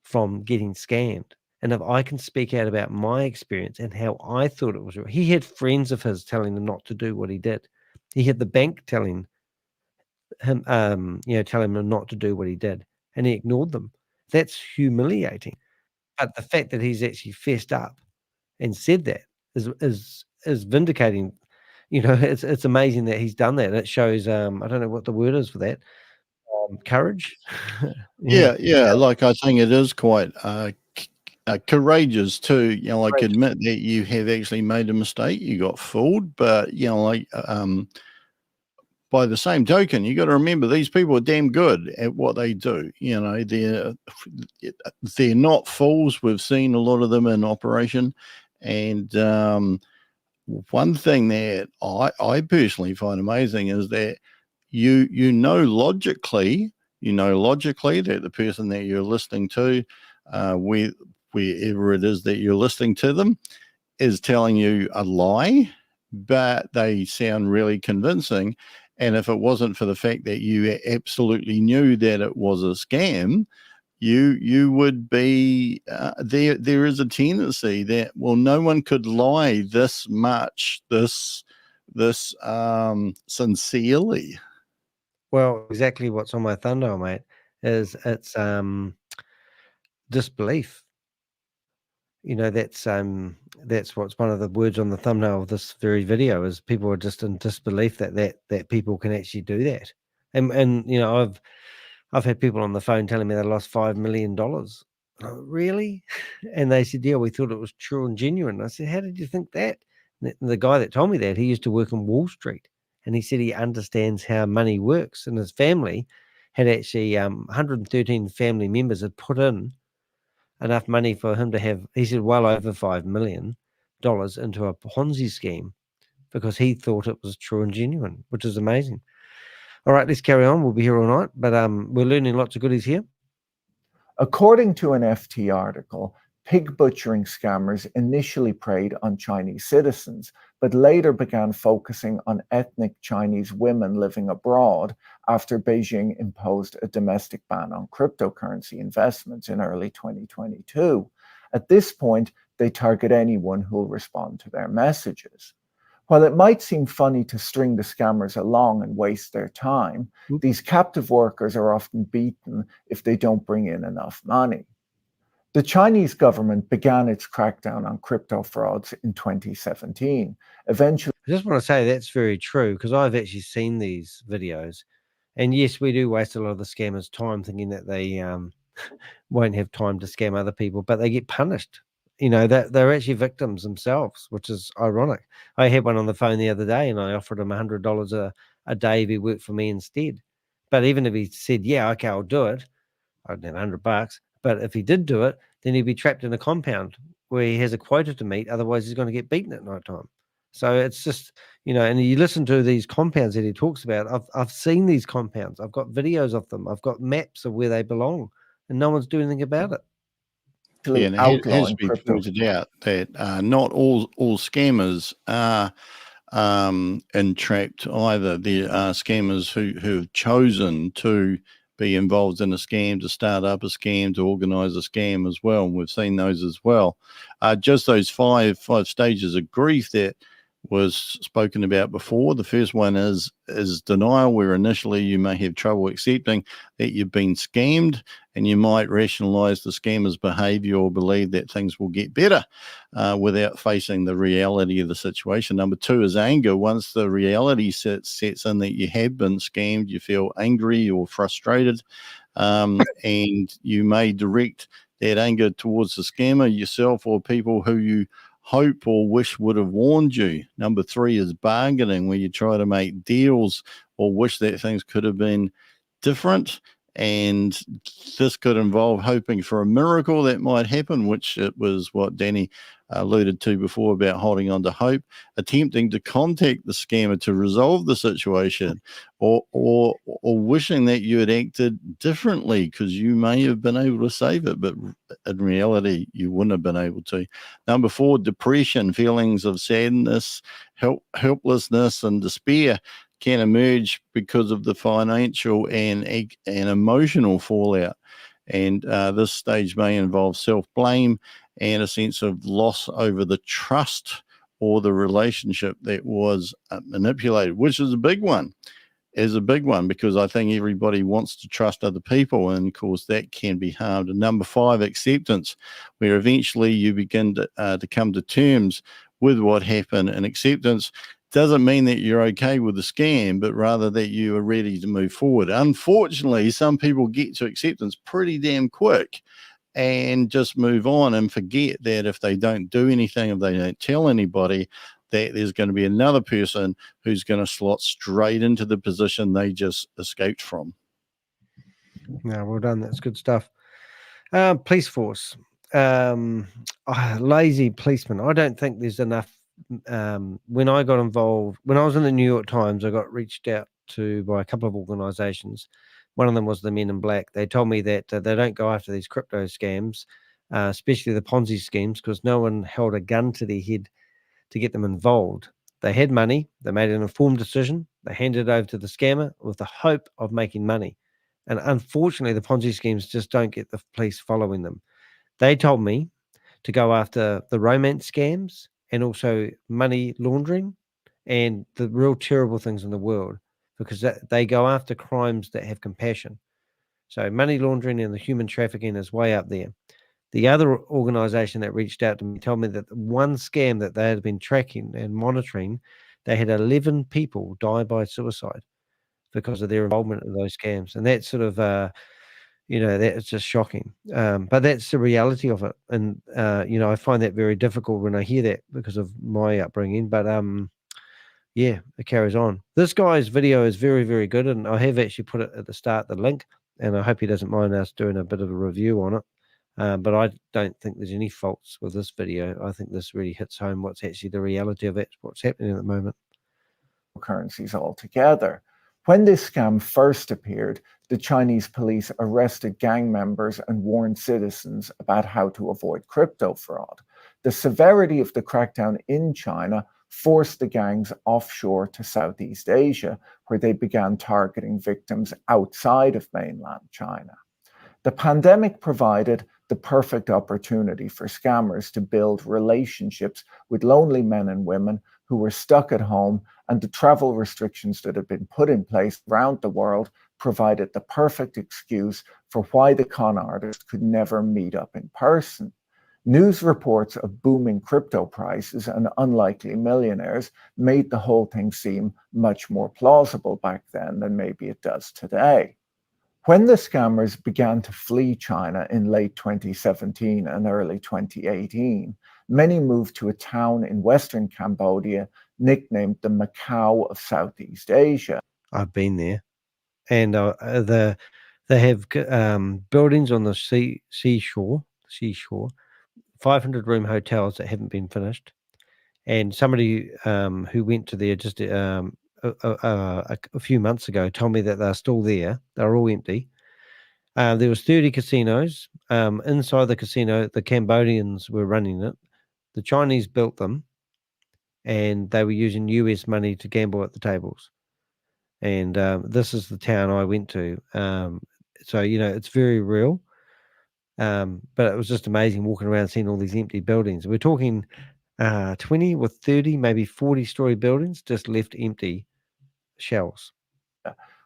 from getting scammed. And if I can speak out about my experience and how I thought it was real, he had friends of his telling him not to do what he did. He had the bank telling him, telling him not to do what he did, and he ignored them. That's humiliating. But the fact that he's actually fessed up and said that is vindicating. It's amazing that he's done that. And it shows, I don't know what the word is for that, courage. Yeah. Like I think it is quite courageous to, like admit that you have actually made a mistake, you got fooled, but by the same token, you got to remember these people are damn good at what they do. They're not fools. We've seen a lot of them in operation, and one thing that I personally find amazing is that you know logically that the person that you're listening to, wherever it is that you're listening to them, is telling you a lie, but they sound really convincing. And if it wasn't for the fact that you absolutely knew that it was a scam, you would be there is a tendency that, well, no one could lie this much, this sincerely. Well, exactly what's on my thumbnail, mate, is it's disbelief. That's what's one of the words on the thumbnail of this very video, is people are just in disbelief that people can actually do that. And I've had people on the phone telling me they lost $5 million. Oh, really? And they said, yeah, we thought it was true and genuine. I said, how did you think that? And the guy that told me that, he used to work on Wall Street, and he said he understands how money works, and his family had actually 113 family members had put in enough money for him to have, he said, well over 5 million, into a Ponzi scheme because he thought it was true and genuine, which is amazing. All right, let's carry on. We'll be here all night, but we're learning lots of goodies here. According to an FT article, pig butchering scammers initially preyed on Chinese citizens, but later began focusing on ethnic Chinese women living abroad after Beijing imposed a domestic ban on cryptocurrency investments in early 2022. At this point, they target anyone who will respond to their messages. While it might seem funny to string the scammers along and waste their time, these captive workers are often beaten if they don't bring in enough money. The Chinese government began its crackdown on crypto frauds in 2017. Eventually, I just want to say that's very true because I've actually seen these videos. And yes, we do waste a lot of the scammers' time thinking that they won't have time to scam other people, but they get punished. They're actually victims themselves, which is ironic. I had one on the phone the other day and I offered him $100 a day if he worked for me instead. But even if he said, yeah, okay, I'll do it, I'd have $100. But if he did do it, then he'd be trapped in a compound where he has a quota to meet. Otherwise, he's going to get beaten at night time. So it's just, and you listen to these compounds that he talks about. I've seen these compounds. I've got videos of them. I've got maps of where they belong, and no one's doing anything about it. Yeah, and it has to be pointed out that not all scammers are entrapped either. There are scammers who have chosen to be involved in a scam, to start up a scam, to organize a scam as well. And we've seen those as well. Just those five stages of grief that was spoken about before. The first one is denial, where initially you may have trouble accepting that you've been scammed, and you might rationalize the scammer's behavior or believe that things will get better without facing the reality of the situation. Number two is anger. Once the reality sets in that you have been scammed, you feel angry or frustrated, and you may direct that anger towards the scammer, yourself, or people who you hope or wish would have warned you. Number three is bargaining, where you try to make deals or wish that things could have been different. And this could involve hoping for a miracle that might happen, which it was what Danny alluded to before about holding on to hope, attempting to contact the scammer to resolve the situation, or wishing that you had acted differently because you may have been able to save it, but in reality, you wouldn't have been able to. Number four, depression, feelings of sadness, helplessness, and despair can emerge because of the financial and emotional fallout. And this stage may involve self-blame and a sense of loss over the trust or the relationship that was manipulated, which is a big one. Because I think everybody wants to trust other people, and of course that can be harmed. And number five, acceptance, where eventually you begin to come to terms with what happened. And acceptance doesn't mean that you're okay with the scam, but rather that you are ready to move forward. Unfortunately, some people get to acceptance pretty damn quick and just move on and forget that if they don't do anything, if they don't tell anybody, that there's going to be another person who's going to slot straight into the position they just escaped from. No, well done. That's good stuff. Police force. Lazy policemen. I don't think there's enough. When I got involved, when I was in the New York Times, I got reached out to by a couple of organizations. One of them was the Men in Black. They told me that they don't go after these crypto scams, especially the Ponzi schemes, because no one held a gun to their head to get them involved. They had money. They made an informed decision. They handed it over to the scammer with the hope of making money. And unfortunately, the Ponzi schemes just don't get the police following them. They told me to go after the romance scams and also money laundering and the real terrible things in the world, because they go after crimes that have compassion. So money laundering and the human trafficking is way up there. The other organization that reached out to me told me that one scam that they had been tracking and monitoring, they had 11 people die by suicide because of their involvement in those scams. And that's sort of, that's just shocking. But that's the reality of it. And, I find that very difficult when I hear that because of my upbringing. But, yeah, it carries on. This guy's video is very, very good. And I have actually put it at the start, the link. And I hope he doesn't mind us doing a bit of a review on it. But I don't think there's any faults with this video. I think this really hits home what's actually the reality of it, what's happening at the moment. Currencies altogether. When this scam first appeared, the Chinese police arrested gang members and warned citizens about how to avoid crypto fraud. The severity of the crackdown in China forced the gangs offshore to Southeast Asia, where they began targeting victims outside of mainland China. The pandemic provided the perfect opportunity for scammers to build relationships with lonely men and women who were stuck at home, and the travel restrictions that had been put in place around the world provided the perfect excuse for why the con artists could never meet up in person. News reports of booming crypto prices and unlikely millionaires made the whole thing seem much more plausible back then than maybe it does today. When the scammers began to flee China in late 2017 and early 2018, many moved to a town in Western Cambodia nicknamed the Macau of Southeast Asia. I've been there, and they have buildings on the seashore, 500-room hotels that haven't been finished. And somebody who went to there just a few months ago told me that they're still there. They're all empty. There was 30 casinos. Inside the casino, the Cambodians were running it. The Chinese built them, and they were using US money to gamble at the tables. And this is the town I went to. So, it's very real. But it was just amazing walking around seeing all these empty buildings. We're talking 20 or 30, maybe 40-story buildings just left empty shells.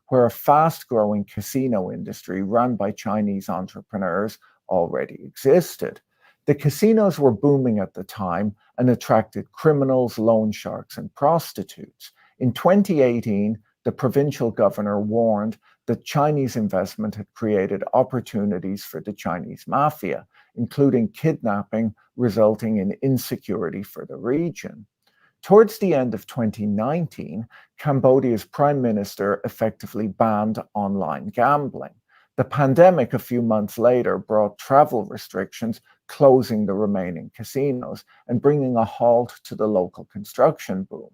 Where a fast-growing casino industry run by Chinese entrepreneurs already existed. The casinos were booming at the time and attracted criminals, loan sharks, and prostitutes. In 2018, the provincial governor warned that Chinese investment had created opportunities for the Chinese mafia, including kidnapping, resulting in insecurity for the region. Towards the end of 2019, Cambodia's prime minister effectively banned online gambling. The pandemic a few months later brought travel restrictions, closing the remaining casinos and bringing a halt to the local construction boom.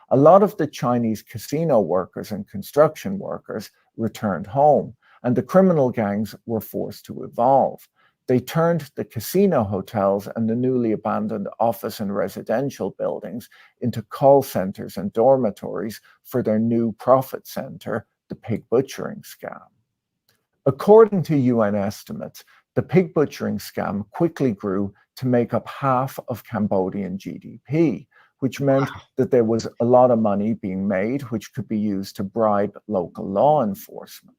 A lot of the Chinese casino workers and construction workers returned home, and the criminal gangs were forced to evolve. They turned the casino hotels and the newly abandoned office and residential buildings into call centers and dormitories for their new profit center, the pig butchering scam. According to UN estimates, the pig butchering scam quickly grew to make up half of Cambodian GDP, which meant that there was a lot of money being made, which could be used to bribe local law enforcement.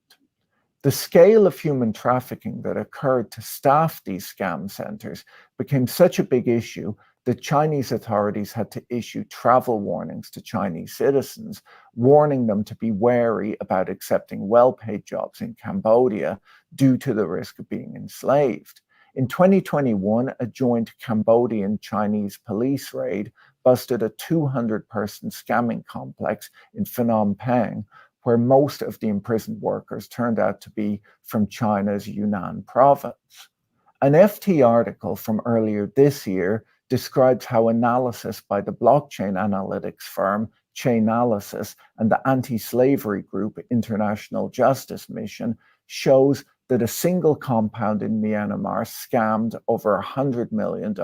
The scale of human trafficking that occurred to staff these scam centers became such a big issue that Chinese authorities had to issue travel warnings to Chinese citizens, warning them to be wary about accepting well-paid jobs in Cambodia due to the risk of being enslaved. In 2021, a joint Cambodian-Chinese police raid busted a 200-person scamming complex in Phnom Penh, where most of the imprisoned workers turned out to be from China's Yunnan province. An FT article from earlier this year describes how analysis by the blockchain analytics firm Chainalysis and the anti-slavery group International Justice Mission shows that a single compound in Myanmar scammed over $100 million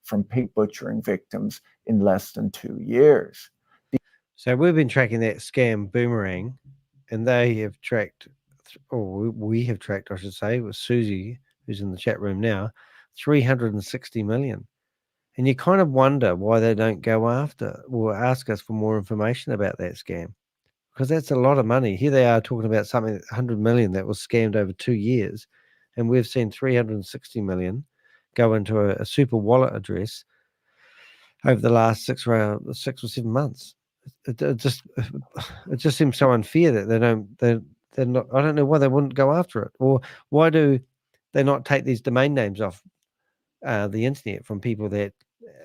from pig butchering victims in less than 2 years. So we've been tracking that scam Boomerang, and they have tracked, or we have tracked, I should say, with Susie, who's in the chat room now, 360 million. And you kind of wonder why they don't go after or ask us for more information about that scam, because that's a lot of money. Here they are talking about something, 100 million that was scammed over 2 years, and we've seen 360 million go into a super wallet address over the last 6 or 7 months. It just seems so unfair that they're not. I don't know why they wouldn't go after it, or why do they not take these domain names off the internet from people that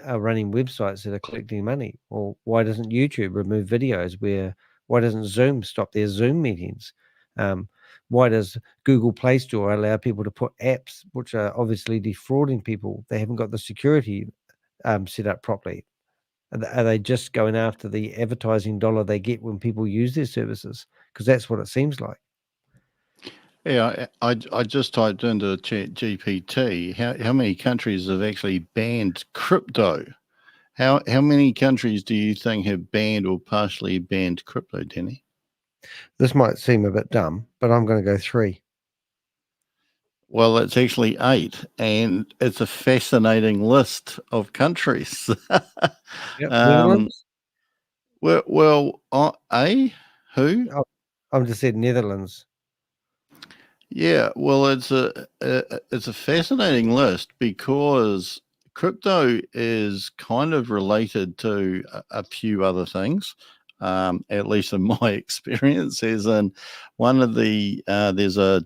are running websites that are collecting money? Or why doesn't YouTube remove videos? Why doesn't Zoom stop their Zoom meetings? Why does Google Play Store allow people to put apps which are obviously defrauding people? They haven't got the security set up properly. Are they just going after the advertising dollar they get when people use their services? Because that's what it seems like. Yeah, I just typed into Chat GPT how many countries have actually banned crypto. How many countries do you think have banned or partially banned crypto, Danny? This might seem a bit dumb, but I'm going to go 3. Well, it's actually 8, and it's a fascinating list of countries. Yep. um, Netherlands? who? Oh, I've just said Netherlands. Yeah, well, it's a fascinating list because crypto is kind of related to a few other things, at least in my experience. As in, one of the there's a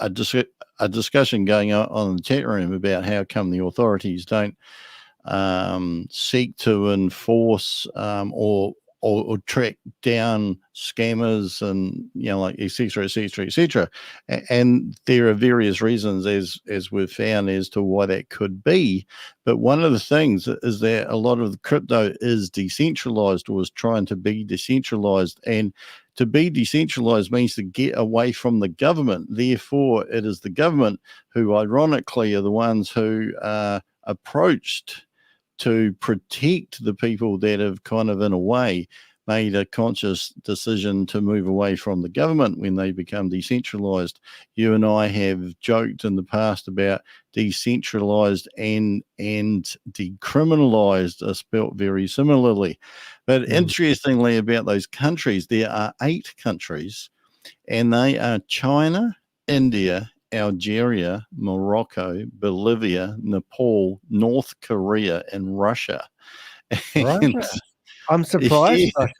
discussion going on in the chat room about how come the authorities don't seek to enforce or track down scammers and like et cetera, et cetera, et cetera. And there are various reasons as we've found as to why that could be. But one of the things is that a lot of the crypto is decentralized or is trying to be decentralized, and to be decentralized means to get away from the government. Therefore, it is the government who ironically are the ones who are approached to protect the people that have kind of, in a way, made a conscious decision to move away from the government when they become decentralized. You and I have joked in the past about decentralized and decriminalized are spelt very similarly. But interestingly about those countries, there are 8 countries, and they are China, India, Algeria, Morocco, Bolivia, Nepal, North Korea, and Russia. And Russia. I'm surprised, yeah, Russia.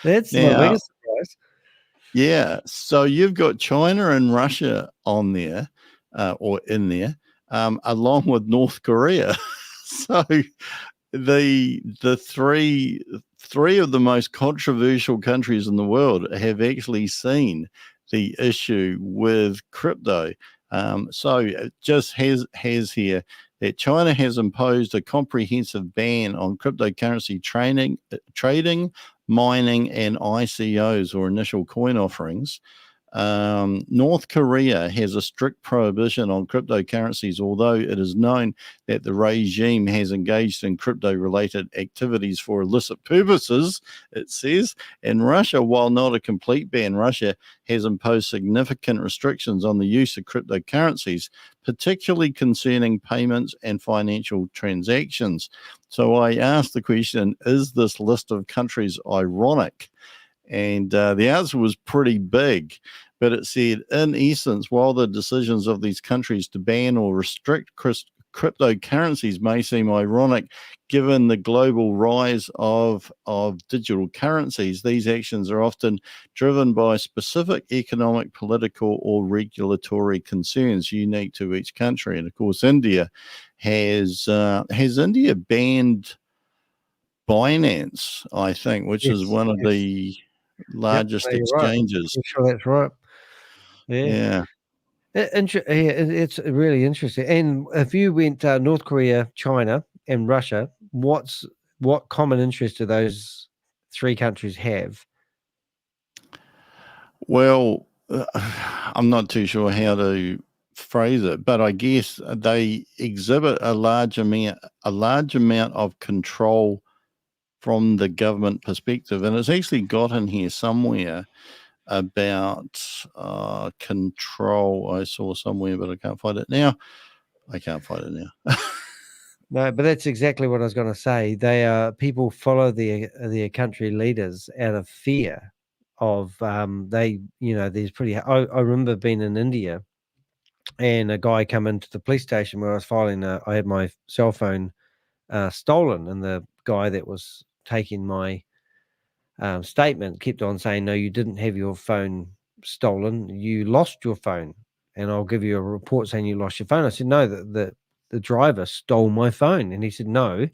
That's my now, biggest surprise. yeah, so you've got China and Russia on there, or in there, along with North Korea. So the three of the most controversial countries in the world have actually seen the issue with crypto. So it just has here that China has imposed a comprehensive ban on cryptocurrency trading, mining, and ICOs, or initial coin offerings. North Korea has a strict prohibition on cryptocurrencies, although it is known that the regime has engaged in crypto-related activities for illicit purposes, it says. And Russia, while not a complete ban, Russia has imposed significant restrictions on the use of cryptocurrencies, particularly concerning payments and financial transactions. So I asked the question, is this list of countries ironic? And the answer was pretty big, but it said, in essence, while the decisions of these countries to ban or restrict cryptocurrencies may seem ironic, given the global rise of digital currencies, these actions are often driven by specific economic, political, or regulatory concerns unique to each country. And of course, India has India banned Binance, I think, which is one of the largest no, you're right. exchanges. I'm sure that's right. Yeah. It's really interesting. And if you went North Korea, China, and Russia, what common interest do those 3 countries have? Well, I'm not too sure how to phrase it, but I guess they exhibit a large amount of control from the government perspective. And it's actually got in here somewhere about control. I saw somewhere, but I can't find it now. No, but that's exactly what I was going to say. People follow their country leaders out of fear of there's pretty. I remember being in India, and a guy come into the police station where I was filing. I had my cell phone stolen, and the guy that was taking my statement kept on saying, "No, you didn't have your phone stolen. You lost your phone, and I'll give you a report saying you lost your phone." I said, "No, the driver stole my phone," and he said, "No,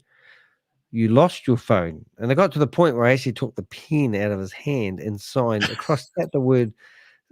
you lost your phone." And I got to the point where I actually took the pen out of his hand and signed across that the word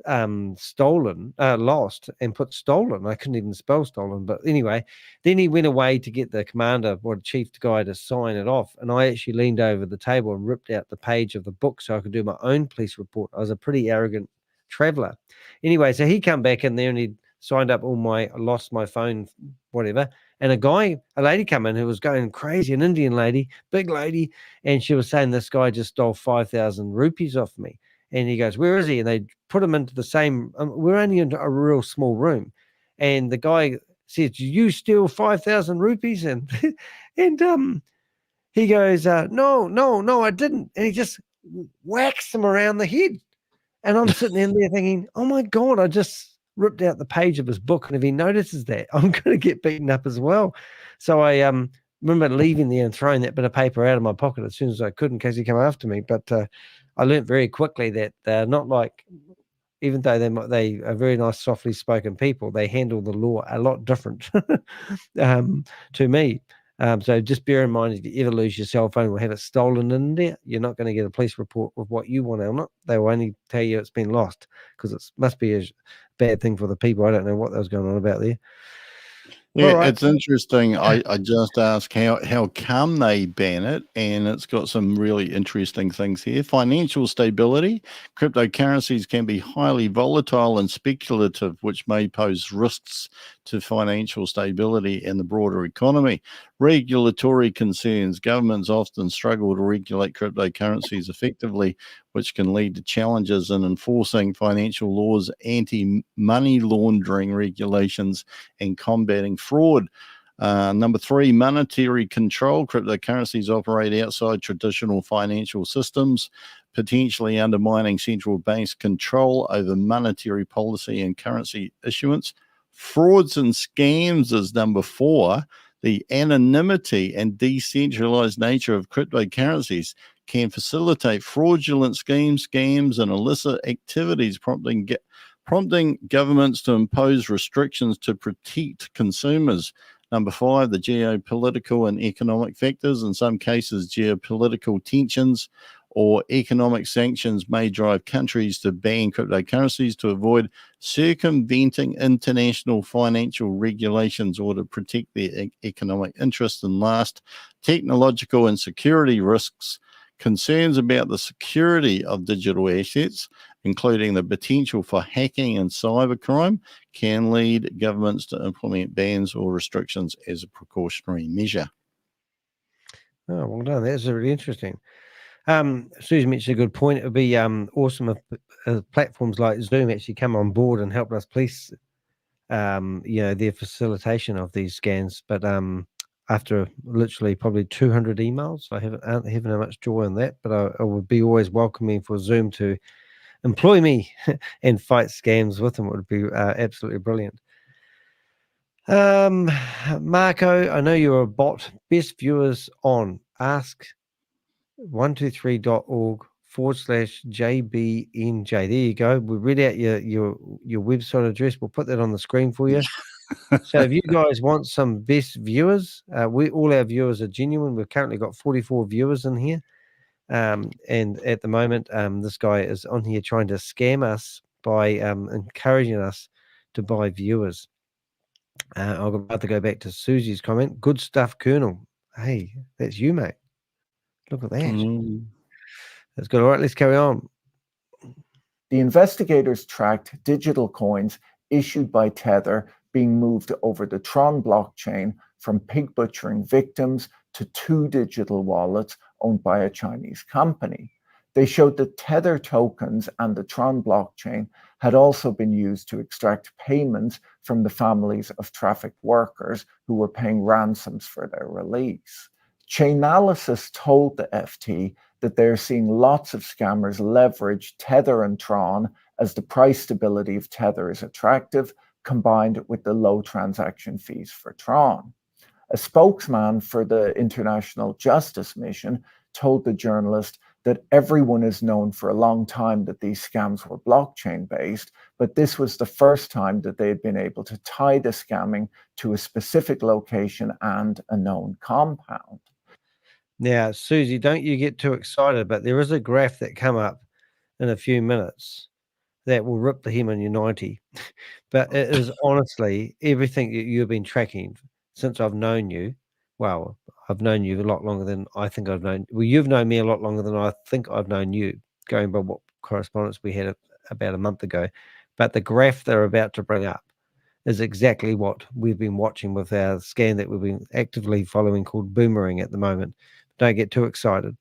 lost, and put stolen. I couldn't even spell stolen, but anyway, then he went away to get the commander or chief guy to sign it off, and I actually leaned over the table and ripped out the page of the book so I could do my own police report. I was a pretty arrogant traveler. Anyway, so he come back in there and he signed up lost my phone, whatever, and a lady come in who was going crazy, an Indian lady, big lady, and she was saying this guy just stole 5,000 rupees off me. And he goes, where is he? And they put him into the same, we're only in a real small room. And the guy says, did you steal 5,000 rupees? And he goes, no, I didn't. And he just whacks him around the head. And I'm sitting in there thinking, oh my God, I just ripped out the page of his book. And if he notices that, I'm going to get beaten up as well. So I remember leaving there and throwing that bit of paper out of my pocket as soon as I could in case he came after me. But I learned very quickly that they're not like, even though they are very nice, softly spoken people, they handle the law a lot different to me. So just bear in mind, if you ever lose your cell phone or have it stolen in there, you're not going to get a police report with what you want on it. They will only tell you it's been lost, because it must be a bad thing for the people. I don't know what was going on about there. Yeah, right. It's interesting. I just asked how come they ban it, and it's got some really interesting things here. Financial stability. Cryptocurrencies can be highly volatile and speculative, which may pose risks to financial stability and the broader economy. Regulatory concerns. Governments often struggle to regulate cryptocurrencies effectively, which can lead to challenges in enforcing financial laws, anti-money laundering regulations, and combating fraud. Number 3, monetary control. Cryptocurrencies operate outside traditional financial systems, potentially undermining central banks' control over monetary policy and currency issuance. Frauds and scams is number 4. The anonymity and decentralized nature of cryptocurrencies can facilitate fraudulent schemes, scams, and illicit activities, prompting governments to impose restrictions to protect consumers. Number 5, the geopolitical and economic factors. In some cases, geopolitical tensions or economic sanctions may drive countries to ban cryptocurrencies to avoid circumventing international financial regulations or to protect their economic interests. And last, technological and security risks. Concerns about the security of digital assets, including the potential for hacking and cybercrime, can lead governments to implement bans or restrictions as a precautionary measure. Oh, well done. That's really interesting. Susan mentioned a good point. It would be awesome if platforms like Zoom actually come on board and help us police, their facilitation of these scans. But after literally probably 200 emails, I haven't had much joy in that. But I would be always welcoming for Zoom to employ me and fight scams with them. It would be absolutely brilliant. Marco, I know you're a bot. Best viewers on ask123.org/JBNJ. There you go. We read out your website address. We'll put that on the screen for you. So if you guys want some best viewers, all our viewers are genuine. We've currently got 44 viewers in here. And at the moment, this guy is on here trying to scam us by encouraging us to buy viewers. I'm about to go back to Susie's comment. Good stuff, Colonel. Hey, that's you, mate. Look at that. That's good. All right, let's carry on. The investigators tracked digital coins issued by Tether being moved over the Tron blockchain from pig butchering victims to 2 digital wallets owned by a Chinese company. They showed that Tether tokens and the Tron blockchain had also been used to extract payments from the families of trafficked workers who were paying ransoms for their release. Chainalysis told the FT that they're seeing lots of scammers leverage Tether and Tron as the price stability of Tether is attractive, combined with the low transaction fees for Tron. A spokesman for the International Justice Mission told the journalist that everyone has known for a long time that these scams were blockchain-based, but this was the first time that they had been able to tie the scamming to a specific location and a known compound. Now, Susie, don't you get too excited, but there is a graph that come up in a few minutes that will rip the hem on your 90. But it is honestly everything that you've been tracking since I've known you. Well, I've known you a lot longer than I think I've known. Well, you've known me a lot longer than I think I've known you, going by what correspondence we had about a month ago. But the graph they're about to bring up is exactly what we've been watching with our scan that we've been actively following called Boomerang at the moment. Don't get too excited.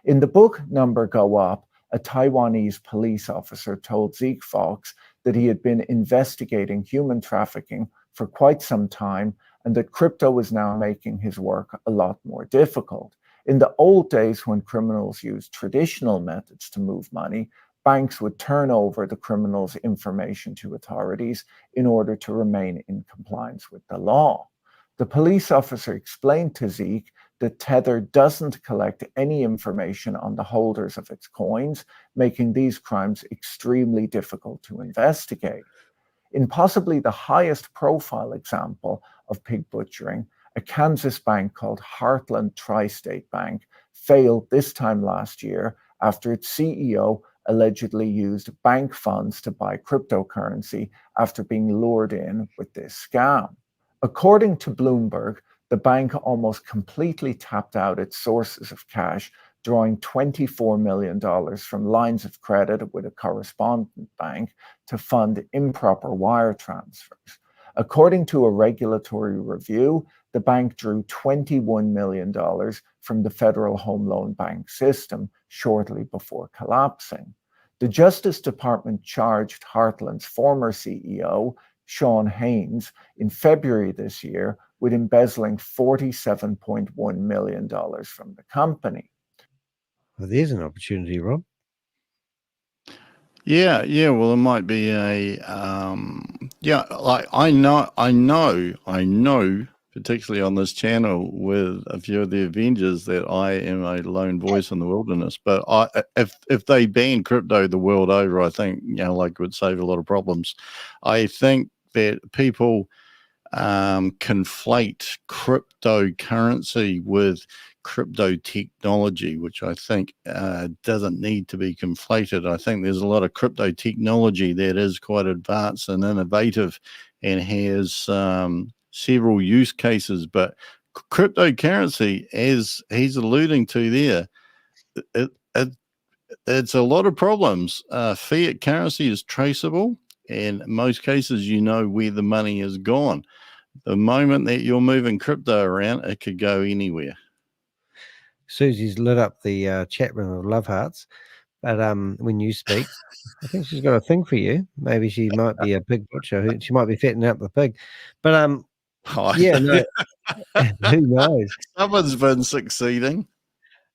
In the book Number Go Up, a Taiwanese police officer told Zeke Fox that he had been investigating human trafficking for quite some time and that crypto was now making his work a lot more difficult. In the old days, when criminals used traditional methods to move money, banks would turn over the criminals' information to authorities in order to remain in compliance with the law. The police officer explained to Zeke that Tether doesn't collect any information on the holders of its coins, making these crimes extremely difficult to investigate. In possibly the highest profile example of pig butchering, a Kansas bank called Heartland Tri-State Bank failed this time last year after its CEO allegedly used bank funds to buy cryptocurrency after being lured in with this scam. According to Bloomberg, the bank almost completely tapped out its sources of cash, drawing $24 million from lines of credit with a correspondent bank to fund improper wire transfers. According to a regulatory review, the bank drew $21 million from the Federal Home Loan Bank system shortly before collapsing. The Justice Department charged Heartland's former CEO, Sean Haynes, in February this year with embezzling $47.1 million from the company. Well, there's an opportunity, Rob. Yeah. Well, it might be a like I know, particularly on this channel with a few of the Avengers, that I am a lone voice in the wilderness. But if they ban crypto the world over, I think it would save a lot of problems. I think that people conflate cryptocurrency with crypto technology, which I think doesn't need to be conflated. I think there's a lot of crypto technology that is quite advanced and innovative and has several use cases, but cryptocurrency, as he's alluding to there, it's a lot of problems. Fiat currency is traceable, and in most cases, where the money has gone. The moment that you're moving crypto around, it could go anywhere. Susie's lit up the chat room of love hearts, but when you speak, I think she's got a thing for you. Maybe she might be a pig butcher. She might be fattening up the pig, but yeah, no, who knows? Someone's been succeeding.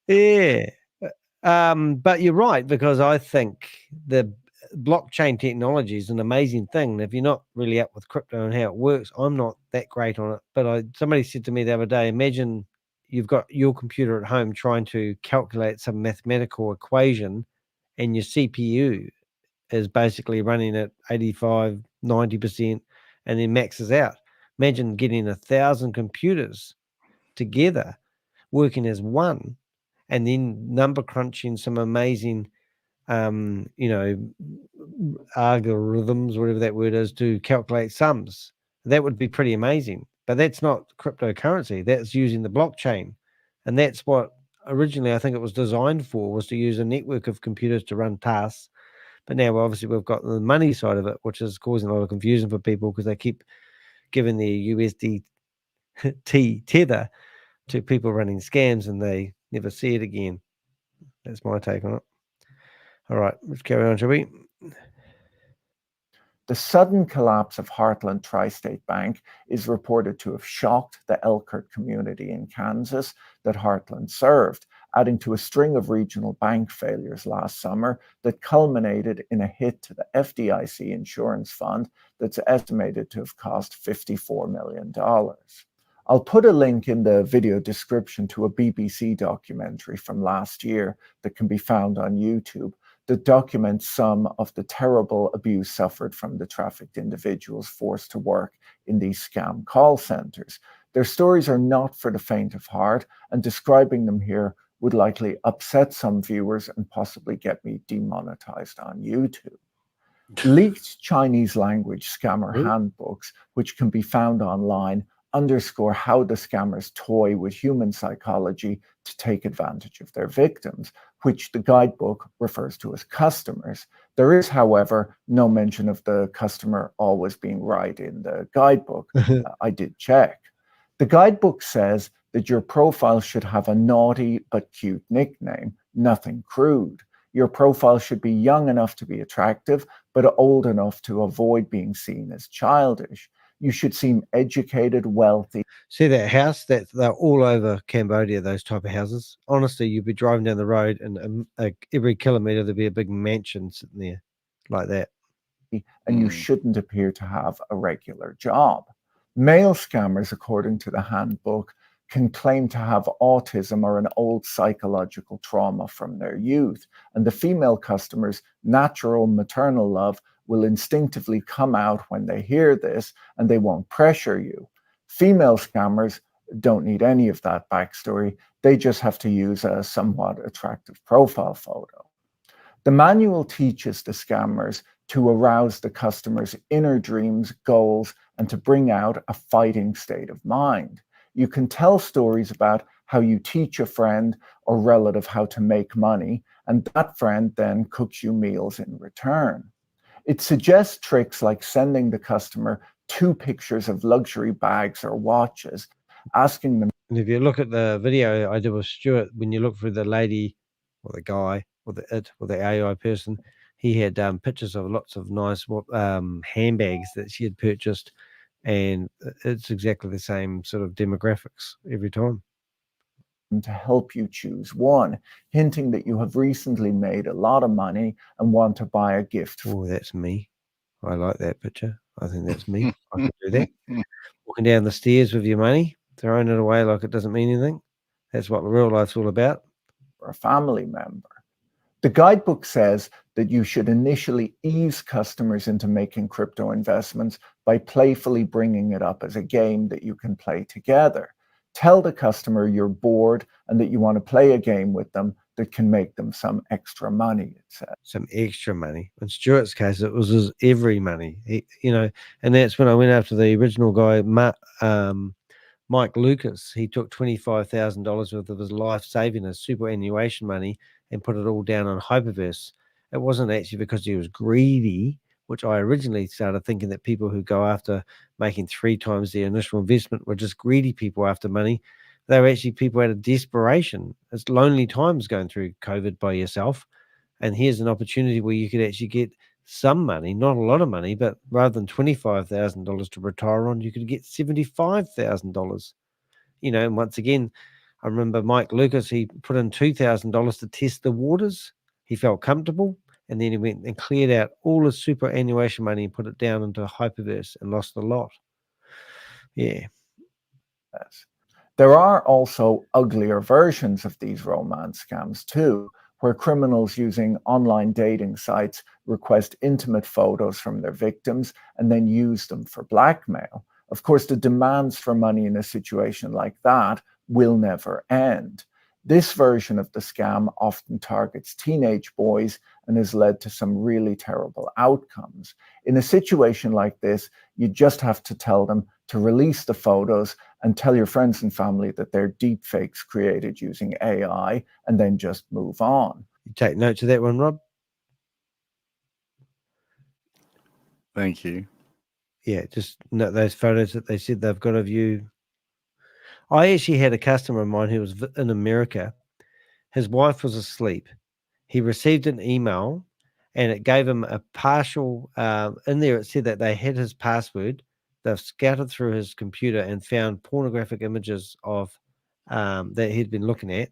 Yeah, but you're right, because I think the blockchain technology is an amazing thing. If you're not really up with crypto and how it works, I'm not that great on it. But somebody said to me the other day, imagine you've got your computer at home trying to calculate some mathematical equation, and your CPU is basically running at 85, 90%, and then maxes out. Imagine getting 1,000 computers together working as one, and then number crunching some amazing algorithms, whatever that word is, to calculate sums. That would be pretty amazing. But that's not cryptocurrency. That's using the blockchain. And that's what originally I think it was designed for, was to use a network of computers to run tasks. But now obviously we've got the money side of it, which is causing a lot of confusion for people because they keep giving their USDT tether to people running scams and they never see it again. That's my take on it. All right, let's carry on, shall we? The sudden collapse of Heartland Tri-State Bank is reported to have shocked the Elkhart community in Kansas that Heartland served, adding to a string of regional bank failures last summer that culminated in a hit to the FDIC insurance fund that's estimated to have cost $54 million. I'll put a link in the video description to a BBC documentary from last year that can be found on YouTube that documents some of the terrible abuse suffered from the trafficked individuals forced to work in these scam call centers. Their stories are not for the faint of heart, and describing them here would likely upset some viewers and possibly get me demonetized on YouTube. Leaked Chinese language scammer Ooh. handbooks, which can be found online, underscore how the scammers toy with human psychology to take advantage of their victims, which the guidebook refers to as customers. There is, however, no mention of the customer always being right in the guidebook. I did check. The guidebook says that your profile should have a naughty but cute nickname, nothing crude. Your profile should be young enough to be attractive, but old enough to avoid being seen as childish. You should seem educated, wealthy. See that house? They're all over Cambodia, those type of houses. Honestly, you'd be driving down the road and every kilometre there'd be a big mansion sitting there like that. And you Mm. shouldn't appear to have a regular job. Male scammers, according to the handbook, can claim to have autism or an old psychological trauma from their youth. And the female customers' natural maternal love will instinctively come out when they hear this, and they won't pressure you. Female scammers don't need any of that backstory. They just have to use a somewhat attractive profile photo. The manual teaches the scammers to arouse the customer's inner dreams, goals, and to bring out a fighting state of mind. You can tell stories about how you teach a friend or relative how to make money, and that friend then cooks you meals in return. It suggests tricks like sending the customer 2 pictures of luxury bags or watches, asking them. And if you look at the video I did with Stuart, when you look for the lady or the guy or the AI person, he had pictures of lots of nice handbags that she had purchased, and it's exactly the same sort of demographics every time. To help you choose one, hinting that you have recently made a lot of money and want to buy a gift. Oh, that's me. I like that picture. I think that's me. I can do that. Walking down the stairs with your money, throwing it away like it doesn't mean anything. That's what real life's all about. For a family member. The guidebook says that you should initially ease customers into making crypto investments by playfully bringing it up as a game that you can play together. Tell the customer you're bored and that you want to play a game with them that can make them some extra money, it says. Some extra money. In Stuart's case, it was his every money. And that's when I went after the original guy, Mike Lucas. He took $25,000 worth of his life savings, superannuation money, and put it all down on Hyperverse. It wasn't actually because he was greedy, which I originally started thinking that people who go after making 3 times the initial investment were just greedy people after money. They were actually people out of desperation. It's lonely times going through COVID by yourself. And here's an opportunity where you could actually get some money, not a lot of money, but rather than $25,000 to retire on, you could get $75,000. And once again, I remember Mike Lucas, he put in $2,000 to test the waters. He felt comfortable, and then he went and cleared out all his superannuation money and put it down into Hyperverse and lost a lot. Yeah. Yes. There are also uglier versions of these romance scams too, where criminals using online dating sites request intimate photos from their victims and then use them for blackmail. Of course, the demands for money in a situation like that will never end. This version of the scam often targets teenage boys and has led to some really terrible outcomes. In a situation like this, you just have to tell them to release the photos and tell your friends and family that they're deep fakes created using AI, and then just move on. You take notes of that one, Rob? Thank you. Yeah, just note those photos that they said they've got of you. I actually had a customer of mine who was in America. His wife was asleep. He received an email, and it gave him a partial. In there, it said that they had his password. They've scouted through his computer and found pornographic images of that he'd been looking at,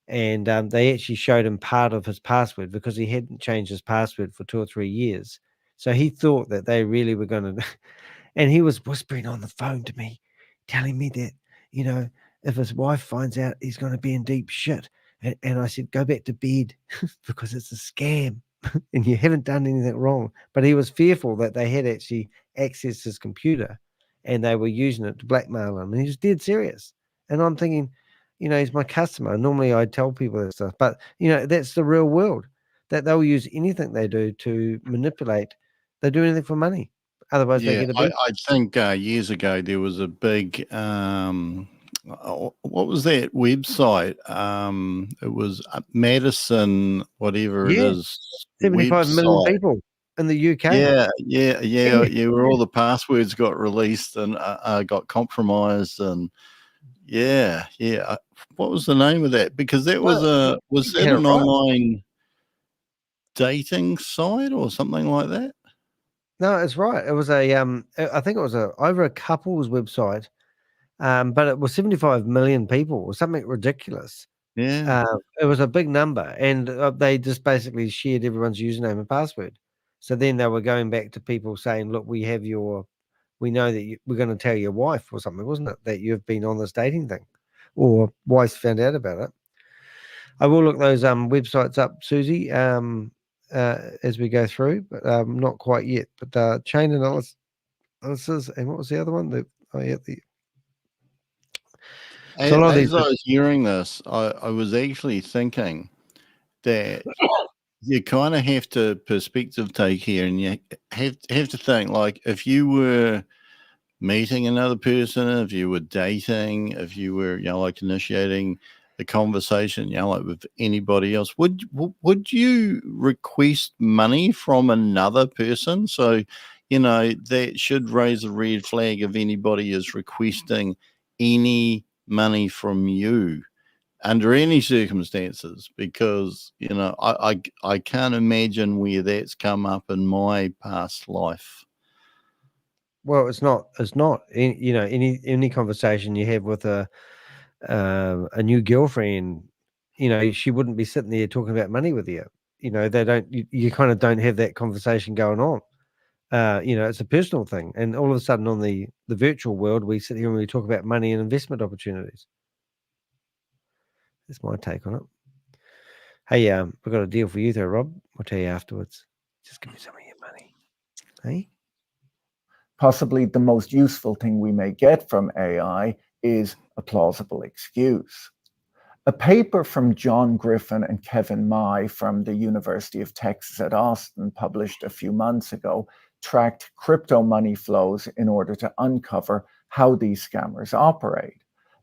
and they actually showed him part of his password because he hadn't changed his password for 2 or 3 years. So he thought that they really were going to. And he was whispering on the phone to me, telling me that, if his wife finds out, he's going to be in deep shit. And I said, go back to bed because it's a scam and you haven't done anything wrong. But he was fearful that they had actually accessed his computer and they were using it to blackmail him. And he was dead serious. And I'm thinking, he's my customer. Normally I tell people that stuff, but that's the real world. that they'll use anything they do to manipulate. They do anything for money. Otherwise, they Yeah, get a beat. I think years ago there was a big what was that website? It was Madison, whatever it Yeah, is, 75 million website. people in the UK. Yeah, where all the passwords got released and got compromised, and yeah. What was the name of that? Because that was was that Get it an right. online dating site or something like that? No, it's right. It was a I think it was over a couple's website, but it was 75 million people or something ridiculous. Yeah. It was a big number, and they just basically shared everyone's username and password. So then they were going back to people saying, "Look, we know that we're going to tell your wife or something, wasn't it? That you've been on this dating thing, or wife found out about it." I will look those websites up, Susie, as we go through, but not quite yet. But chain analysis, and what was the other one? The so a lot of these. As I was hearing this, I was actually thinking that you kind of have to perspective take here, and you have to think, like, if you were meeting another person, if you were dating, if you were, like, initiating the conversation, like, with anybody else, would you request money from another person? So, that should raise a red flag if anybody is requesting any money from you under any circumstances, because I can't imagine where that's come up in my past life. Well, it's not. Any conversation you have with a new girlfriend, she wouldn't be sitting there talking about money with you. They don't. You kind of don't have that conversation going on. It's a personal thing, and all of a sudden, on the virtual world, we sit here and we talk about money and investment opportunities. That's my take on it. Hey, we've got a deal for you, though, Rob. I'll tell you afterwards. Just give me some of your money, hey? Possibly the most useful thing we may get from AI is a plausible excuse. A paper from John Griffin and Kevin Mai from the University of Texas at Austin, published a few months ago, tracked crypto money flows in order to uncover how these scammers operate.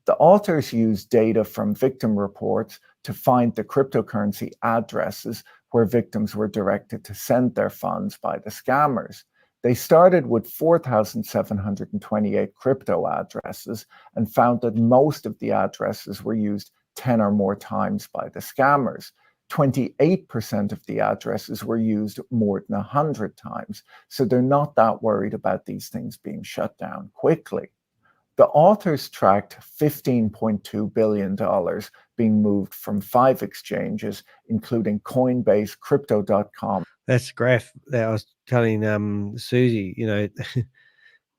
The authors used data from victim reports to find the cryptocurrency addresses where victims were directed to send their funds by the scammers. They started with 4,728 crypto addresses and found that most of the addresses were used 10 or more times by the scammers. 28% of the addresses were used more than 100 times, so they're not that worried about these things being shut down quickly. The authors tracked $15.2 billion being moved from 5 exchanges, including Coinbase, Crypto.com. That's the graph that I was telling Susie.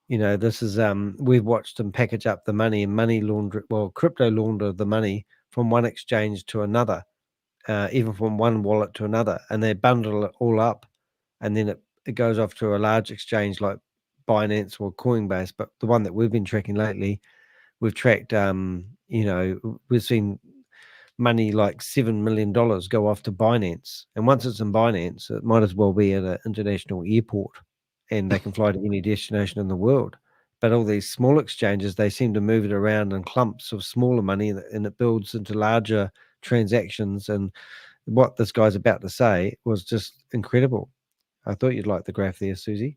This is we've watched them package up the money and crypto launder the money from one exchange to another, even from one wallet to another, and they bundle it all up, and then it goes off to a large exchange like Binance or Coinbase. But the one that we've been tracking lately, we've tracked we've seen money like $7 million go off to Binance, and once it's in Binance, it might as well be at an international airport, and they can fly to any destination in the world. But all these small exchanges, they seem to move it around in clumps of smaller money, and it builds into larger transactions. And what this guy's about to say was just incredible. I thought you'd like the graph there, Susie.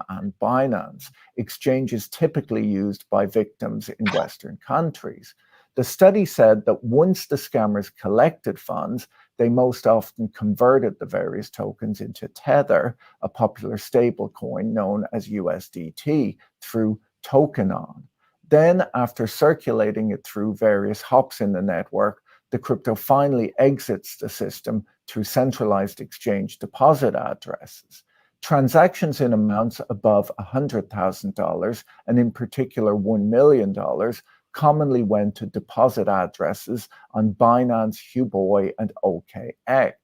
And Binance, exchanges typically used by victims in Western countries. The study said that once the scammers collected funds, they most often converted the various tokens into Tether, a popular stablecoin known as USDT, through Tokenon. Then, after circulating it through various hops in the network, the crypto finally exits the system through centralized exchange deposit addresses. Transactions in amounts above $100,000, and in particular $1 million, commonly went to deposit addresses on Binance, Huobi, and OKX.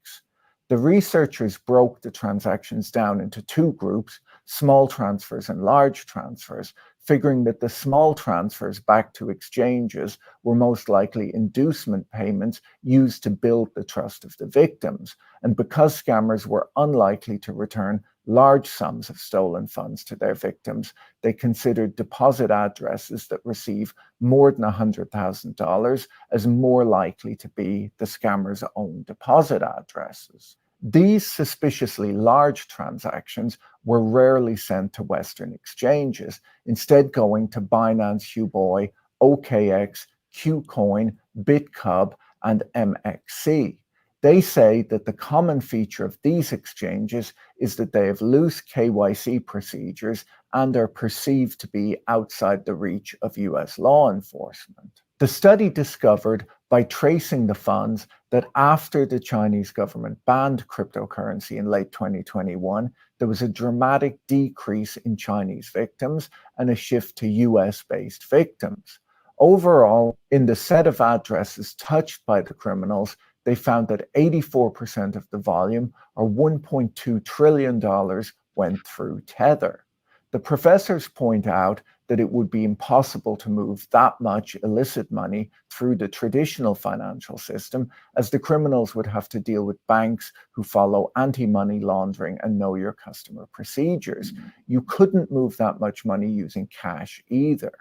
The researchers broke the transactions down into two groups, small transfers and large transfers, figuring that the small transfers back to exchanges were most likely inducement payments used to build the trust of the victims. And because scammers were unlikely to return large sums of stolen funds to their victims, they considered deposit addresses that receive more than $100,000 as more likely to be the scammer's own deposit addresses. These suspiciously large transactions were rarely sent to Western exchanges, instead going to Binance Huobi, OKX, KuCoin, BitCub, and MXC. They say that the common feature of these exchanges is that they have loose KYC procedures and are perceived to be outside the reach of US law enforcement. The study discovered, by tracing the funds, that after the Chinese government banned cryptocurrency in late 2021, there was a dramatic decrease in Chinese victims and a shift to US-based victims. Overall, in the set of addresses touched by the criminals, they found that 84% of the volume, or $1.2 trillion, went through Tether. The professors point out that it would be impossible to move that much illicit money through the traditional financial system, as the criminals would have to deal with banks who follow anti-money laundering and know your customer procedures. You couldn't move that much money using cash either.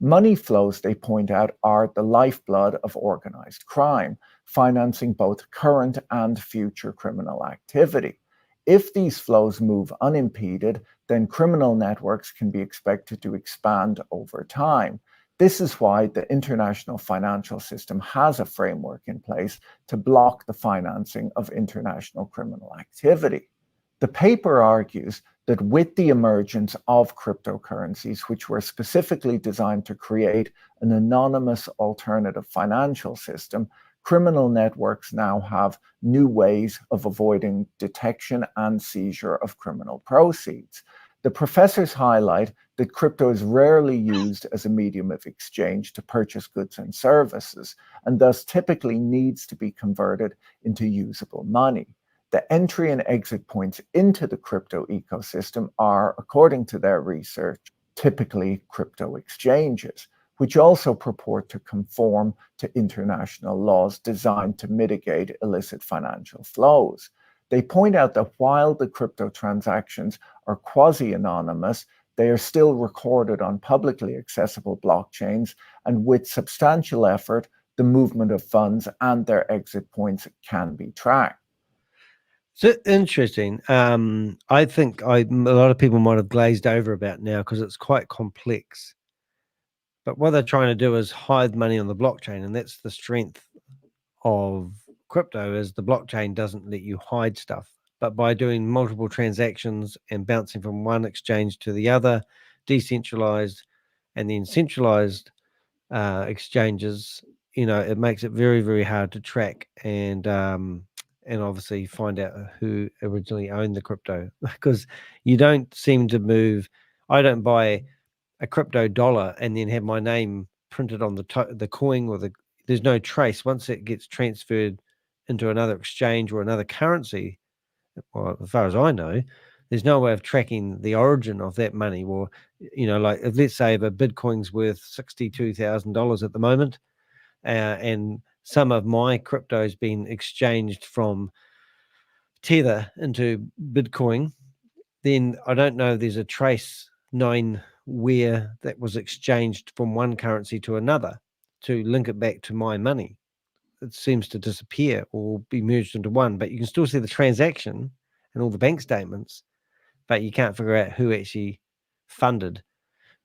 Money flows, they point out, are the lifeblood of organized crime, financing both current and future criminal activity. If these flows move unimpeded, then criminal networks can be expected to expand over time. This is why the international financial system has a framework in place to block the financing of international criminal activity. The paper argues that with the emergence of cryptocurrencies, which were specifically designed to create an anonymous alternative financial system, criminal networks now have new ways of avoiding detection and seizure of criminal proceeds. The professors highlight that crypto is rarely used as a medium of exchange to purchase goods and services, and thus typically needs to be converted into usable money. The entry and exit points into the crypto ecosystem are, according to their research, typically crypto exchanges, which also purport to conform to international laws designed to mitigate illicit financial flows. They point out that while the crypto transactions are quasi-anonymous, they are still recorded on publicly accessible blockchains, and with substantial effort, the movement of funds and their exit points can be tracked. So interesting. I think a lot of people might have glazed over about now because it's quite complex. But what they're trying to do is hide money on the blockchain, and that's the strength of crypto, is the blockchain doesn't let you hide stuff. But by doing multiple transactions and bouncing from one exchange to the other, decentralized and then centralized exchanges, it makes it very, very hard to track and obviously find out who originally owned the crypto, because you don't seem to move. I don't buy a crypto dollar and then have my name printed on the coin, or there's no trace. Once it gets transferred into another exchange or another currency, well, as far as I know, there's no way of tracking the origin of that money. Or, like let's say if a Bitcoin's worth $62,000 at the moment, and some of my crypto has been exchanged from Tether into Bitcoin, then I don't know if there's a trace knowing where that was exchanged from one currency to another to link it back to my money. It seems to disappear or be merged into one, but you can still see the transaction and all the bank statements, but you can't figure out who actually funded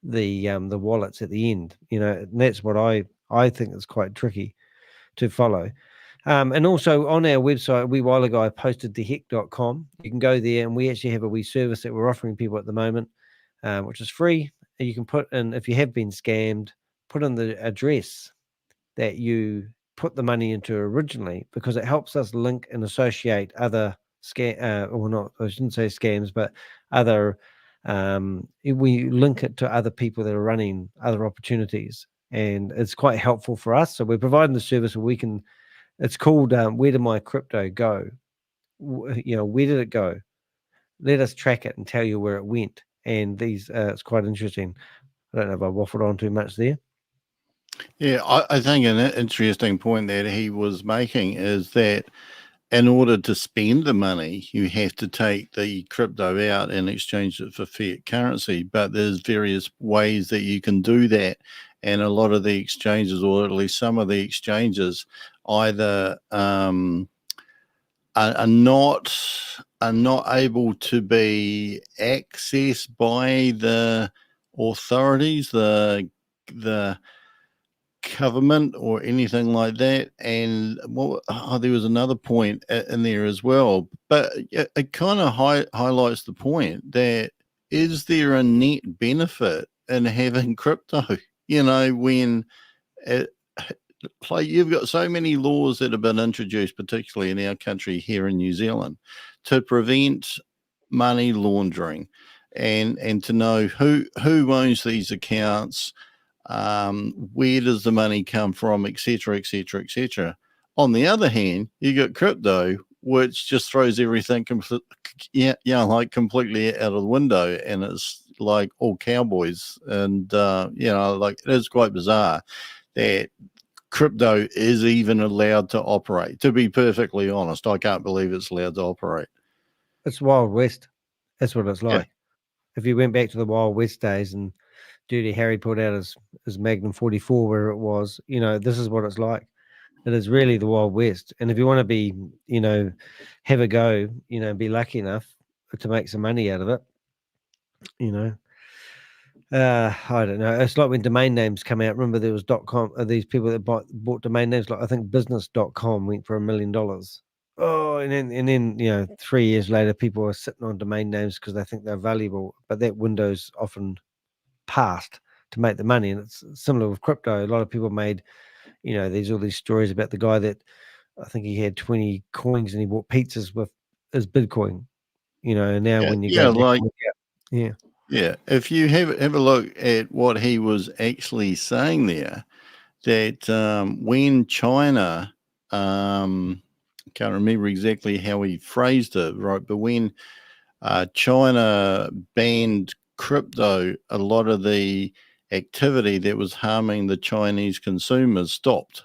the wallets at the end. And that's what I think is quite tricky to follow. And also on our website, a wee while ago, I posted dehek.com. You can go there, and we actually have a wee service that we're offering people at the moment, which is free. And you can put in, if you have been scammed, put in the address that you put the money into originally, because it helps us link and associate other I shouldn't say scams, but other, we link it to other people that are running other opportunities, and it's quite helpful for us. So we're providing the service where we can, it's called Where Did My Crypto Go? Where did it go? Let us track it and tell you where it went. And these, it's quite interesting. I don't know if I waffled on too much there. Yeah, I think an interesting point that he was making is that in order to spend the money, you have to take the crypto out and exchange it for fiat currency. But there's various ways that you can do that. And a lot of the exchanges, or at least some of the exchanges, either are not able to be accessed by the authorities, the government or anything like that. And there was another point in there as well, but it kind of highlights the point that is there a net benefit in having crypto? When it, like you've got so many laws that have been introduced, particularly in our country here in New Zealand, to prevent money laundering and to know who owns these accounts, where does the money come from, etc., etc., etc. On the other hand, you got crypto, which just throws everything completely out of the window, and it's like all cowboys. And it is quite bizarre that crypto is even allowed to operate. To be perfectly honest, I can't believe it's allowed to operate. It's Wild West. That's what it's like. If you went back to the Wild West days and Dirty Harry put out his Magnum 44, where it was, this is what it's like. It is really the Wild West. And if you want to be, have a go, be lucky enough to make some money out of it, I don't know. It's like when domain names come out. Remember there was .com, these people that bought domain names, like I think business.com went for $1 million. Oh, and then 3 years later, people are sitting on domain names because they think they're valuable, but that window's often past to make the money. And it's similar with crypto. A lot of people made, all these stories about the guy that I think he had 20 coins and he bought pizzas with his Bitcoin. And now when you go back, yeah, if you have a look at what he was actually saying there, that when China, can't remember exactly how he phrased it, right? But when China banned crypto, a lot of the activity that was harming the Chinese consumers stopped.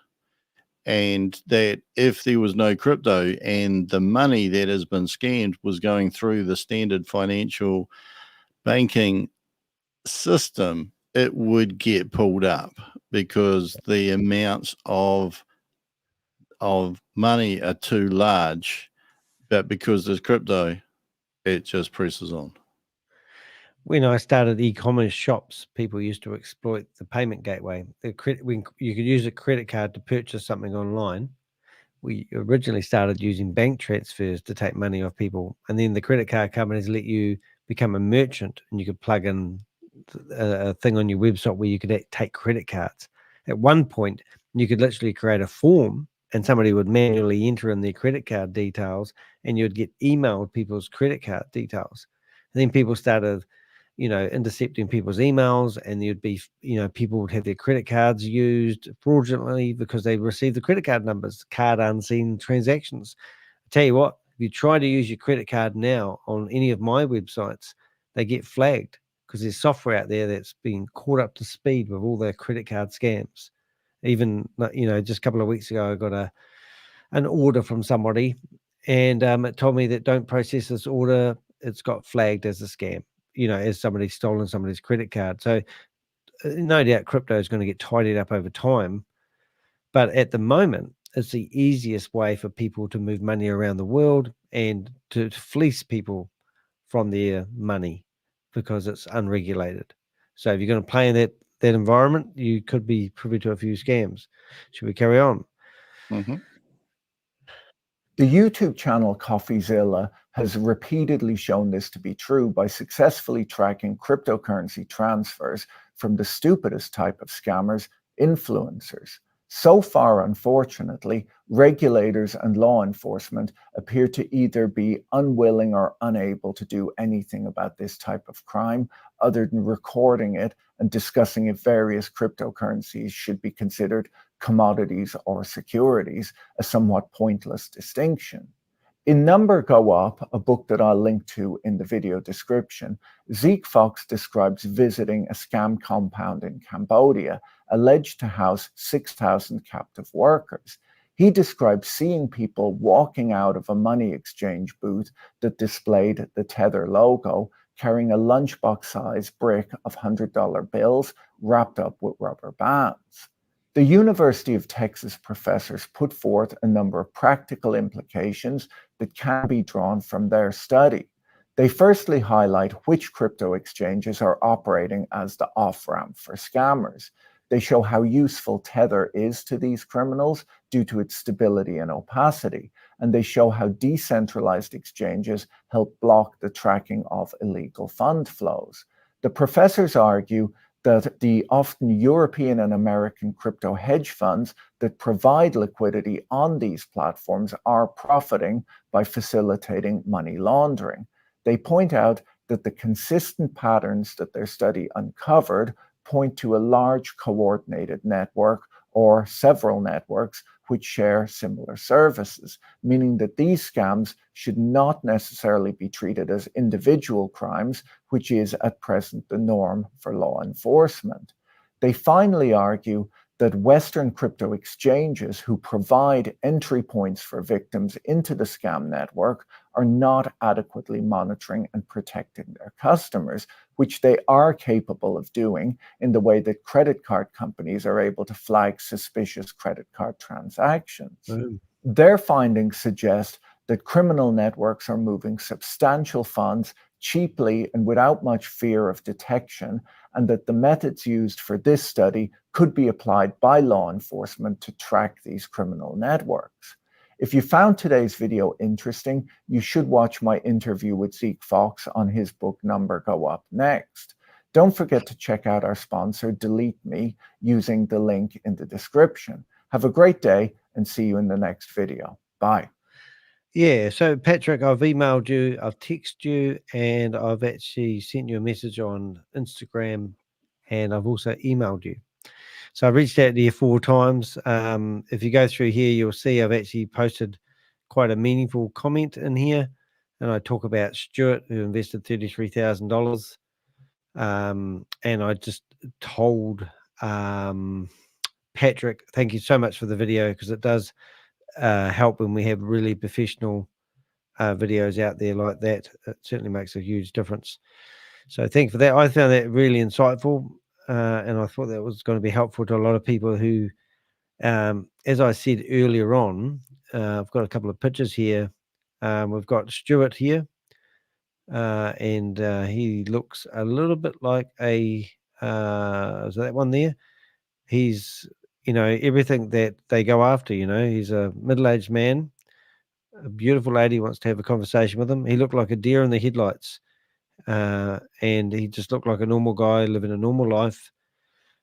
And that if there was no crypto and the money that has been scammed was going through the standard financial banking system, it would get pulled up because the amounts of money are too large. But because there's crypto, it just presses on. When I started e-commerce shops, people used to exploit the payment gateway. When you could use a credit card to purchase something online, we originally started using bank transfers to take money off people, and then the credit card companies let you become a merchant, and you could plug in a thing on your website where you could take credit cards. At one point, you could literally create a form, and somebody would manually enter in their credit card details, and you'd get emailed people's credit card details. And then people started intercepting people's emails, and there'd be, people would have their credit cards used fraudulently because they received the credit card numbers, card unseen transactions. I tell you what, if you try to use your credit card now on any of my websites, they get flagged because there's software out there that's been caught up to speed with all their credit card scams. Even, just a couple of weeks ago, I got an order from somebody, and it told me that don't process this order. It's got flagged as a scam. As somebody's stolen somebody's credit card. So no doubt crypto is going to get tidied up over time. But at the moment, it's the easiest way for people to move money around the world and to fleece people from their money because it's unregulated. So if you're going to play in that environment, you could be privy to a few scams. Should we carry on? Mm-hmm. The YouTube channel CoffeeZilla has repeatedly shown this to be true by successfully tracking cryptocurrency transfers from the stupidest type of scammers, influencers. So far, unfortunately, regulators and law enforcement appear to either be unwilling or unable to do anything about this type of crime other than recording it and discussing if various cryptocurrencies should be considered commodities or securities, a somewhat pointless distinction. In Number Go Up, a book that I'll link to in the video description, Zeke Fox describes visiting a scam compound in Cambodia, alleged to house 6,000 captive workers. He describes seeing people walking out of a money exchange booth that displayed the Tether logo, carrying a lunchbox-sized brick of $100 bills wrapped up with rubber bands. The University of Texas professors put forth a number of practical implications that can be drawn from their study. They firstly highlight which crypto exchanges are operating as the off-ramp for scammers. They show how useful Tether is to these criminals due to its stability and opacity, and they show how decentralized exchanges help block the tracking of illegal fund flows. The professors argue that the often European and American crypto hedge funds that provide liquidity on these platforms are profiting by facilitating money laundering. They point out that the consistent patterns that their study uncovered point to a large coordinated network or several networks which share similar services, meaning that these scams should not necessarily be treated as individual crimes, which is at present the norm for law enforcement. They finally argue that Western crypto exchanges who provide entry points for victims into the scam network are not adequately monitoring and protecting their customers, which they are capable of doing in the way that credit card companies are able to flag suspicious credit card transactions. Their findings suggest that criminal networks are moving substantial funds cheaply and without much fear of detection, and that the methods used for this study could be applied by law enforcement to track these criminal networks. If you found today's video interesting, you should watch my interview with Zeke Fox on his book Number Go Up next. Don't forget to check out our sponsor, Delete Me, using the link in the description. Have a great day and see you in the next video. Bye. Yeah, so Patrick, I've emailed you, I've texted you, and I've actually sent you a message on Instagram, and I've also emailed you. So I reached out to you 4 times. If you go through here, you'll see I've actually posted quite a meaningful comment in here, and I talk about Stuart, who invested $33,000. And I just told Patrick, thank you so much for the video, because it does help when we have really professional videos out there like that. It certainly makes a huge difference. So thank you for that. I found that really insightful, and I thought that was going to be helpful to a lot of people who, as I said earlier on, I've got a couple of pictures here. We've got Stuart here, and he looks a little bit like a, is that one there? He's, everything that they go after, he's a middle-aged man. A beautiful lady wants to have a conversation with him. He looked like a deer in the headlights, and he just looked like a normal guy living a normal life,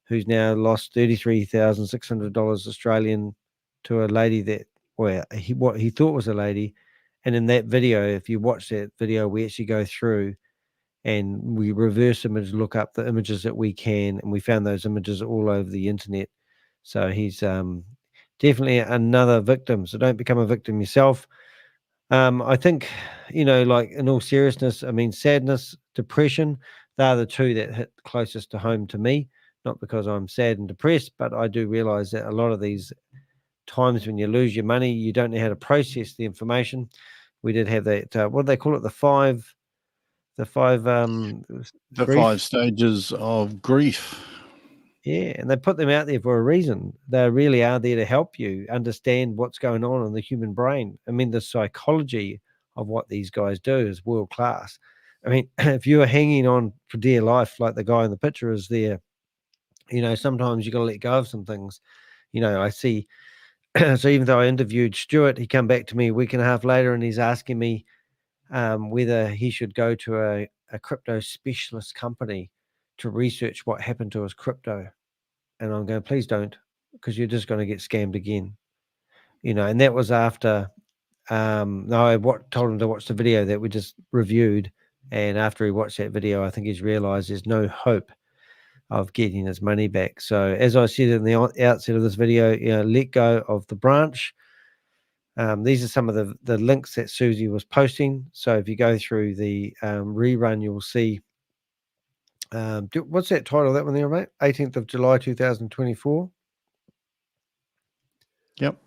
who's now lost $33,600 Australian to a lady that, well, what he thought was a lady. And in that video, if you watch that video, we actually go through and we reverse image, look up the images that we can, and we found those images all over the internet. So he's definitely another victim. So don't become a victim yourself. I think, like in all seriousness, I mean, sadness, depression, they're the 2 that hit closest to home to me, not because I'm sad and depressed, but I do realize that a lot of these times when you lose your money, you don't know how to process the information. We did have that, what do they call it? The five stages of grief. Yeah, and they put them out there for a reason. They really are there to help you understand what's going on in the human brain. I mean, the psychology of what these guys do is world class. I mean, if you are hanging on for dear life, like the guy in the picture is there, sometimes you got to let go of some things. I see. So even though I interviewed Stuart, he come back to me a week and a half later, and he's asking me whether he should go to a crypto specialist company to research what happened to his crypto. And I'm going, please don't, because you're just going to get scammed again. And that was after, I told him to watch the video that we just reviewed. And after he watched that video, I think he's realized there's no hope of getting his money back. So as I said in the outset of this video, let go of the branch. These are some of the links that Susie was posting. So if you go through the rerun, you'll see. What's that title? That one there, mate? 18th of July, 2024. Yep.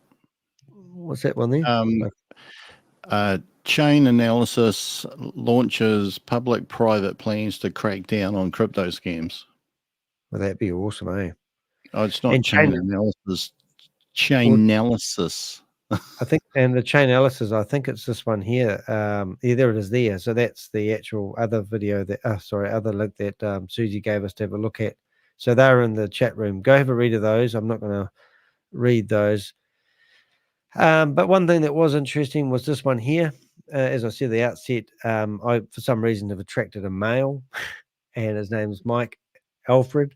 What's that one there? Chain analysis launches public-private plans to crack down on crypto scams. Well, that'd be awesome, eh? Oh, it's not And chain analysis. Chain analysis. I think, and the chain analysis, I think it's this one here. Yeah, there it is there. So that's the actual other video that, other link that Susie gave us to have a look at. So they're in the chat room. Go have a read of those. I'm not going to read those. But one thing that was interesting was this one here. As I said at the outset, I, for some reason, have attracted a male, and his name's Mike Alfred.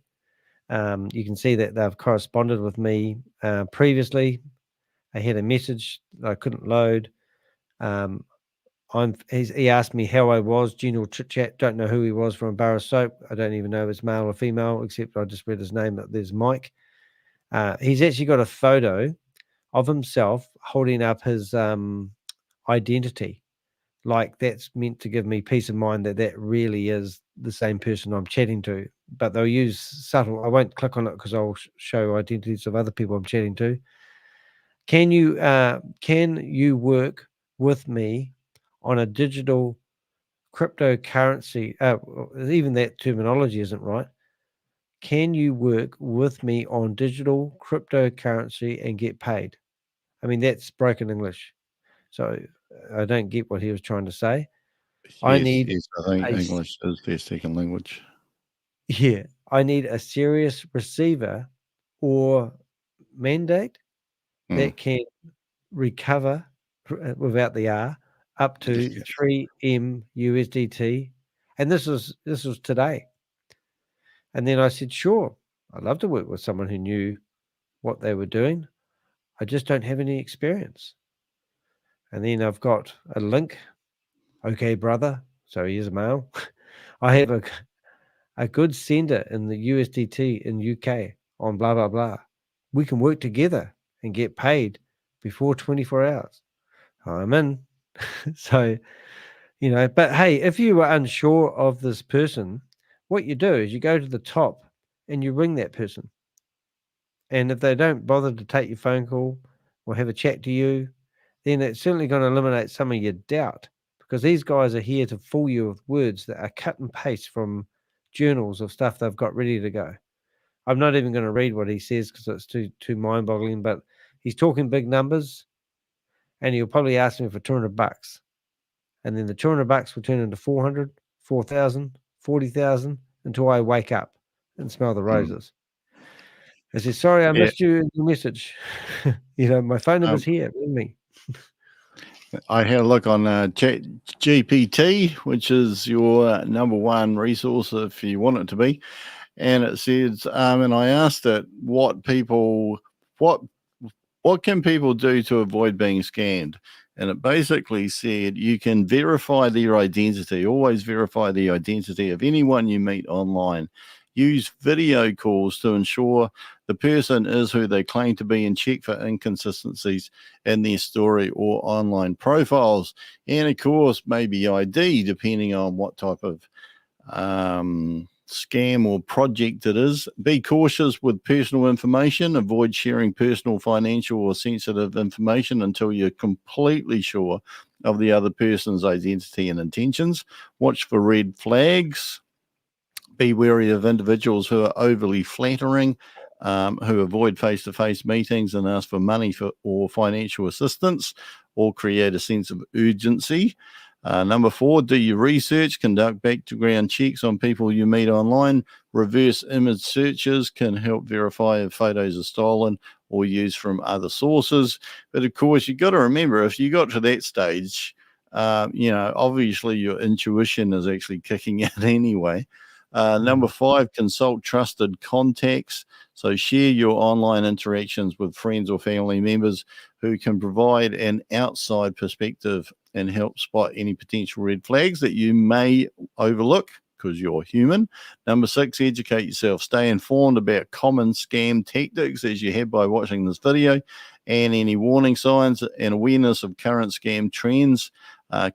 You can see that they've corresponded with me previously. I had a message that I couldn't load. He asked me how I was, general chit chat. Don't know who he was from a bar of soap. I don't even know if it's male or female, except I just read his name. But there's Mike. He's actually got a photo of himself holding up his identity. Like that's meant to give me peace of mind that that really is the same person I'm chatting to. But they'll use subtle. I won't click on it because I'll show identities of other people I'm chatting to. Can you work with me on a digital cryptocurrency? Even that terminology isn't right. Can you work with me on digital cryptocurrency and get paid? I mean, that's broken English. So I don't get what he was trying to say. I think English is their second language. Yeah, I need a serious receiver or mandate that can recover without the R up to 3M USDT, and this was today. And then I said, sure, I'd love to work with someone who knew what they were doing. I just don't have any experience. And then I've got a link. Okay, brother. So he is a male. I have a good sender in the USDT in UK on blah, blah, blah. We can work together and get paid before 24 hours. I'm in. So, but hey, if you are unsure of this person, what you do is you go to the top and you ring that person. And if they don't bother to take your phone call or have a chat to you, then it's certainly going to eliminate some of your doubt, because these guys are here to fool you with words that are cut and paste from journals of stuff they've got ready to go. I'm not even going to read what he says because it's too mind-boggling, but he's talking big numbers, and he'll probably ask me for $200. And then the $200 will turn into 400, 4,000, 40,000 until I wake up and smell the roses. I said, sorry, I missed you in your message. My phone number's here with me. I had a look on GPT, which is your number one resource if you want it to be. And it says, and I asked it what can people do to avoid being scammed? And it basically said you can verify their identity, always verify the identity of anyone you meet online. Use video calls to ensure the person is who they claim to be and check for inconsistencies in their story or online profiles. And of course, maybe ID, depending on what type of scam or project it is. Be cautious with personal information. Avoid sharing personal, financial, or sensitive information until you're completely sure of the other person's identity and intentions. Watch for red flags. Be wary of individuals who are overly flattering, who avoid face-to-face meetings and ask for money or financial assistance, or create a sense of urgency. Number 4, do your research. Conduct background checks on people you meet online. Reverse image searches can help verify if photos are stolen or used from other sources. But of course, you've got to remember, if you got to that stage, obviously your intuition is actually kicking out anyway. Number 5, consult trusted contacts. So share your online interactions with friends or family members who can provide an outside perspective and help spot any potential red flags that you may overlook because you're human. Number 6, educate yourself. Stay informed about common scam tactics as you have by watching this video, and any warning signs and awareness of current scam trends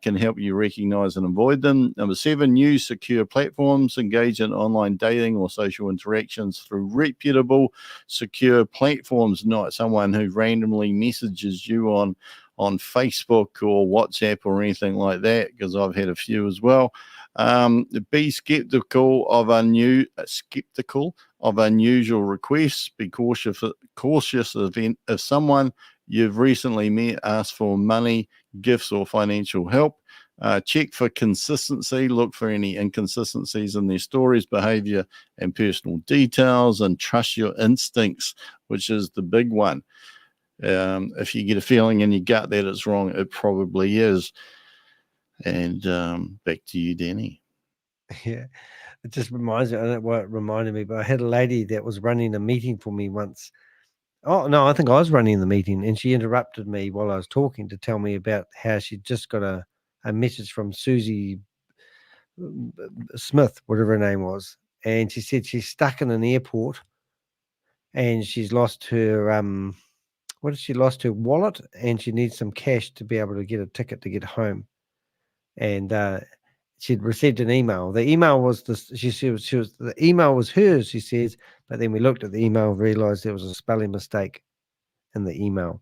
can help you recognize and avoid them. Number 7, use secure platforms. Engage in online dating or social interactions through reputable, secure platforms, not someone who randomly messages you on Facebook or WhatsApp or anything like that, because I've had a few as well. Be skeptical of unusual requests. Be cautious if someone you've recently met asks for money, gifts, or financial help. Check for consistency. Look for any inconsistencies in their stories, behavior, and personal details, and trust your instincts, which is the big one. If you get a feeling in your gut that it's wrong, it probably is. And back to you, Danny. Yeah, it just reminds me. I don't know what it reminded me, but I had a lady that was running a meeting for me once. Oh no, I think I was running the meeting, and she interrupted me while I was talking to tell me about how she'd just got a message from Susie Smith, whatever her name was, and she said she's stuck in an airport, and she's lost her what did she lost her wallet, and she needs some cash to be able to get a ticket to get home, and she'd received an email. The email was this. The email was hers. She says, but then we looked at the email, and realized there was a spelling mistake in the email,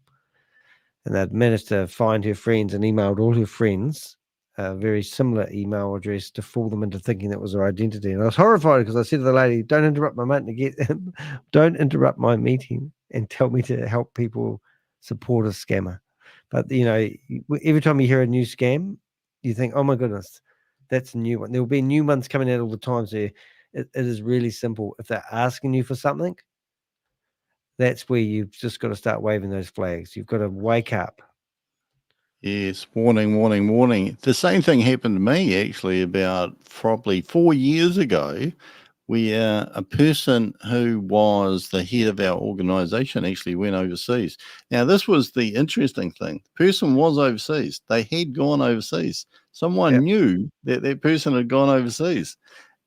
and they'd managed to find her friends and emailed all her friends a very similar email address to fool them into thinking that was her identity. And I was horrified because I said to the lady, "Don't interrupt my meeting. Don't interrupt my meeting and tell me to help people support a scammer." But every time you hear a new scam, you think, "Oh my goodness, that's a new one." There will be new ones coming out all the time. So it is really simple. If they're asking you for something, that's where you've just got to start waving those flags. You've got to wake up. Yes, warning, warning, warning. The same thing happened to me actually about probably 4 years ago, where a person who was the head of our organization actually went overseas. Now, this was the interesting thing. The person was overseas. They had gone overseas. Someone knew that person had gone overseas.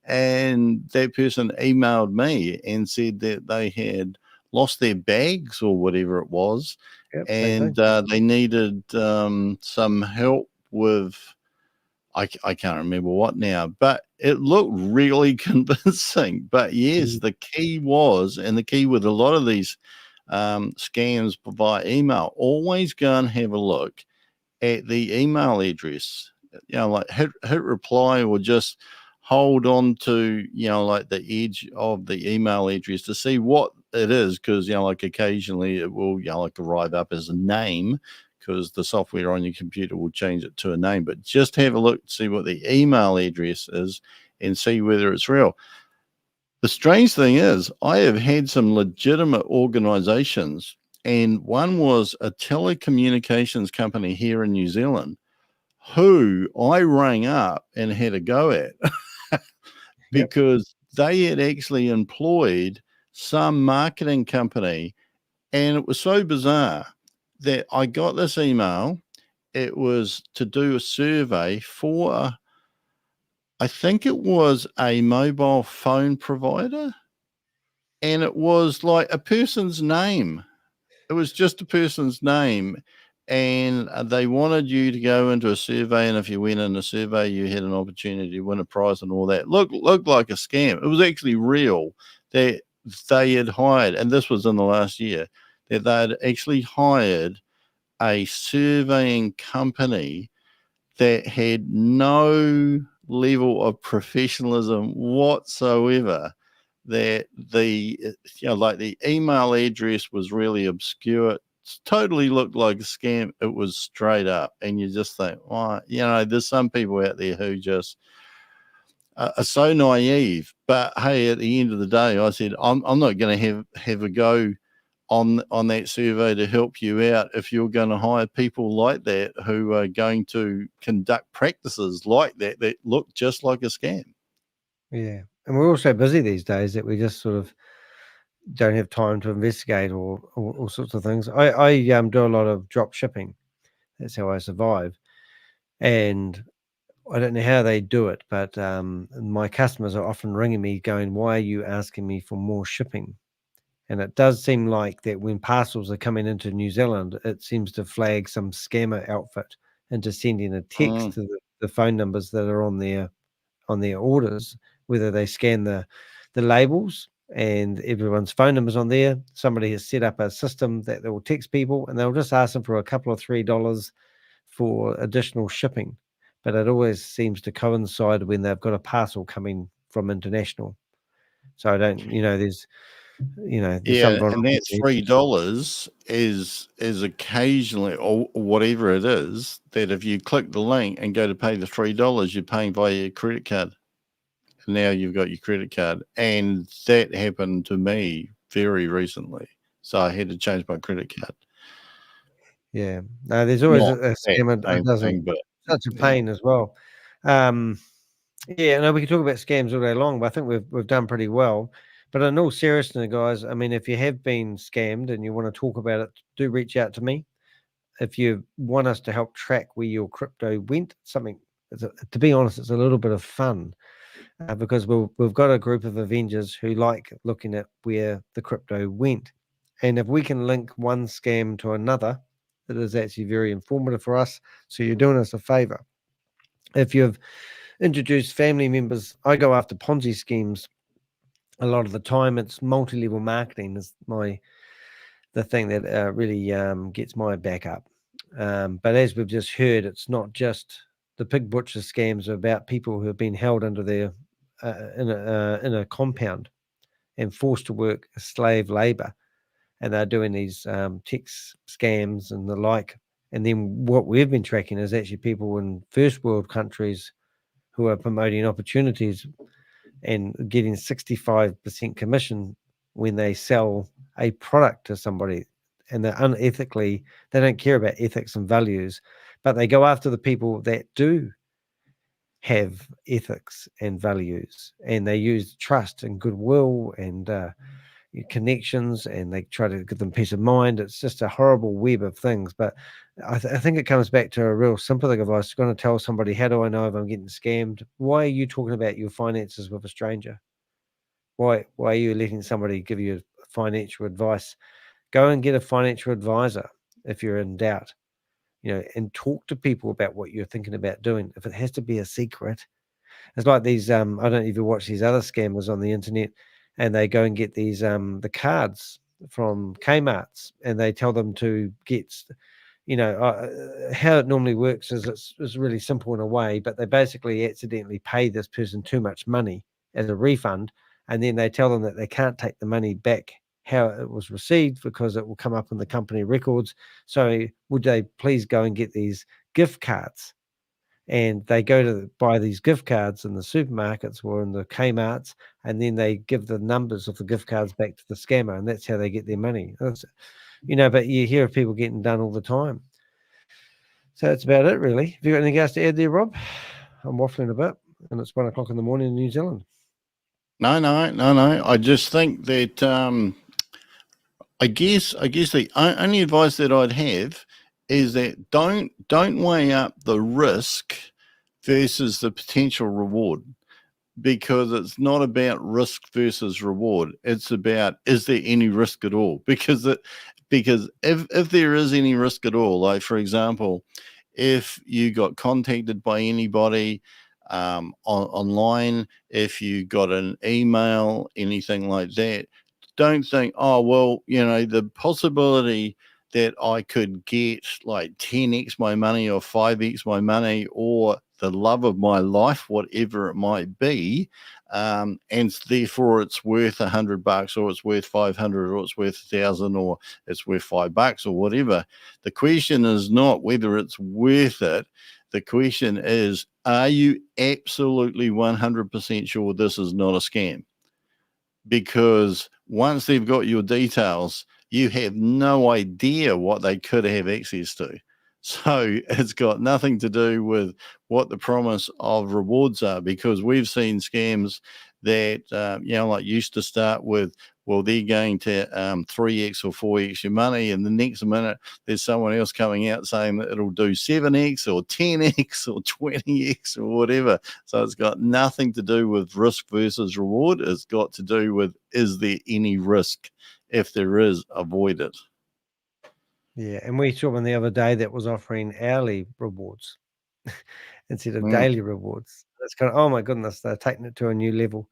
And that person emailed me and said that they had lost their bags or whatever it was. Yep, and they needed some help with, I can't remember what now, but it looked really convincing. But yes, the key was, and the key with a lot of these scams via email, always go and have a look at the email address. Like hit reply, or just hold on to, like the edge of the email address to see what it is, because, like occasionally it will, like arrive up as a name, because the software on your computer will change it to a name. But just have a look, see what the email address is, and see whether it's real. The strange thing is, I have had some legitimate organizations, and one was a telecommunications company here in New Zealand, who I rang up and had a go at because they had actually employed some marketing company. And it was so bizarre that I got this email. It was to do a survey for, I think it was a mobile phone provider, and it was like a person's name. It was just a person's name, and they wanted you to go into a survey, and if you went in a survey, you had an opportunity to win a prize and all that. Looked like a scam. It was actually real that they had hired, and this was in the last year, that they had actually hired a surveying company that had no level of professionalism whatsoever. That the like the email address was really obscure. It totally looked like a scam. It was straight up, and you just think, oh, there's some people out there who just are so naive. But hey, at the end of the day, I said, I'm not going to have a go on that survey to help you out if you're going to hire people like that who are going to conduct practices like that look just like a scam. Yeah. And we're all so busy these days that we just sort of don't have time to investigate or all sorts of things. I do a lot of drop shipping. That's how I survive. And I don't know how they do it, but my customers are often ringing me going, "Why are you asking me for more shipping?" And it does seem like that when parcels are coming into New Zealand, it seems to flag some scammer outfit into sending a text to the phone numbers that are on their orders, whether they scan the labels and everyone's phone numbers on there. Somebody has set up a system that they will text people and they'll just ask them for a couple of $3 for additional shipping. But it always seems to coincide when they've got a parcel coming from international. So I don't, there's some and that $3 is occasionally, or whatever it is, that if you click the link and go to pay the $3, you're paying via your credit card. And now you've got your credit card, and that happened to me very recently. So I had to change my credit card. Yeah, no, there's always a scammer that doesn't. But such a pain as well. Yeah, no, we can talk about scams all day long, but I think we've done pretty well. But in all seriousness, guys, I mean, if you have been scammed and you want to talk about it, do reach out to me. If you want us to help track where your crypto went, to be honest, it's a little bit of fun because we've got a group of Avengers who like looking at where the crypto went. And if we can link one scam to another, it is actually very informative for us. So you're doing us a favor. If you've introduced family members, I go after Ponzi schemes a lot of the time. It's multi-level marketing is the thing that really gets my back up. But as we've just heard, it's not just the pig butcher scams are about people who have been held under their in a compound and forced to work slave labor, and they're doing these text scams and the like. And then what we've been tracking is actually people in first world countries who are promoting opportunities and getting 65% commission when they sell a product to somebody. And they're unethically, they don't care about ethics and values, but they go after the people that do have ethics and values, and they use trust and goodwill and connections, and they try to give them peace of mind. It's just a horrible web of things. But I think it comes back to a real simple thing. If I was going to tell somebody, how do I know if I'm getting scammed? Why are you talking about your finances with a stranger? Why are you letting somebody give you financial advice? Go and get a financial advisor if you're in doubt, and talk to people about what you're thinking about doing. If it has to be a secret, it's like these, I don't know if you watch these other scammers on the internet, and they go and get these, the cards from Kmart's, and they tell them to get, how it normally works is it's really simple in a way, but they basically accidentally pay this person too much money as a refund, and then they tell them that they can't take the money back how it was received because it will come up in the company records. So would they please go and get these gift cards? And they go to buy these gift cards in the supermarkets or in the Kmart's, and then they give the numbers of the gift cards back to the scammer, and that's how they get their money. But you hear of people getting done all the time. So that's about it, really. Have you got anything else to add there, Rob? I'm waffling a bit, and it's 1 o'clock in the morning in New Zealand. No. I just think that I guess the only advice that I'd have is that don't weigh up the risk versus the potential reward, because it's not about risk versus reward. It's about, is there any risk at all? Because if there is any risk at all, like for example, if you got contacted by anybody online, if you got an email, anything like that, don't think, oh, well, the possibility that I could get like 10x my money or 5x my money or the love of my life, whatever it might be, and therefore it's worth $100 or it's worth 500 or it's worth 1,000 or it's worth $5 or whatever. The question is not whether it's worth it. The question is, are you absolutely 100% sure this is not a scam? Because once they've got your details, you have no idea what they could have access to. So it's got nothing to do with what the promise of rewards are, because we've seen scams that, like used to start with, well, they're going to 3x or 4x your money, and the next minute there's someone else coming out saying that it'll do 7x or 10x or 20x or whatever. So it's got nothing to do with risk versus reward. It's got to do with, is there any risk if there is, avoid it. Yeah, and we saw one the other day that was offering hourly rewards instead of Mm. daily rewards. It's kind of, oh my goodness, they're taking it to a new level.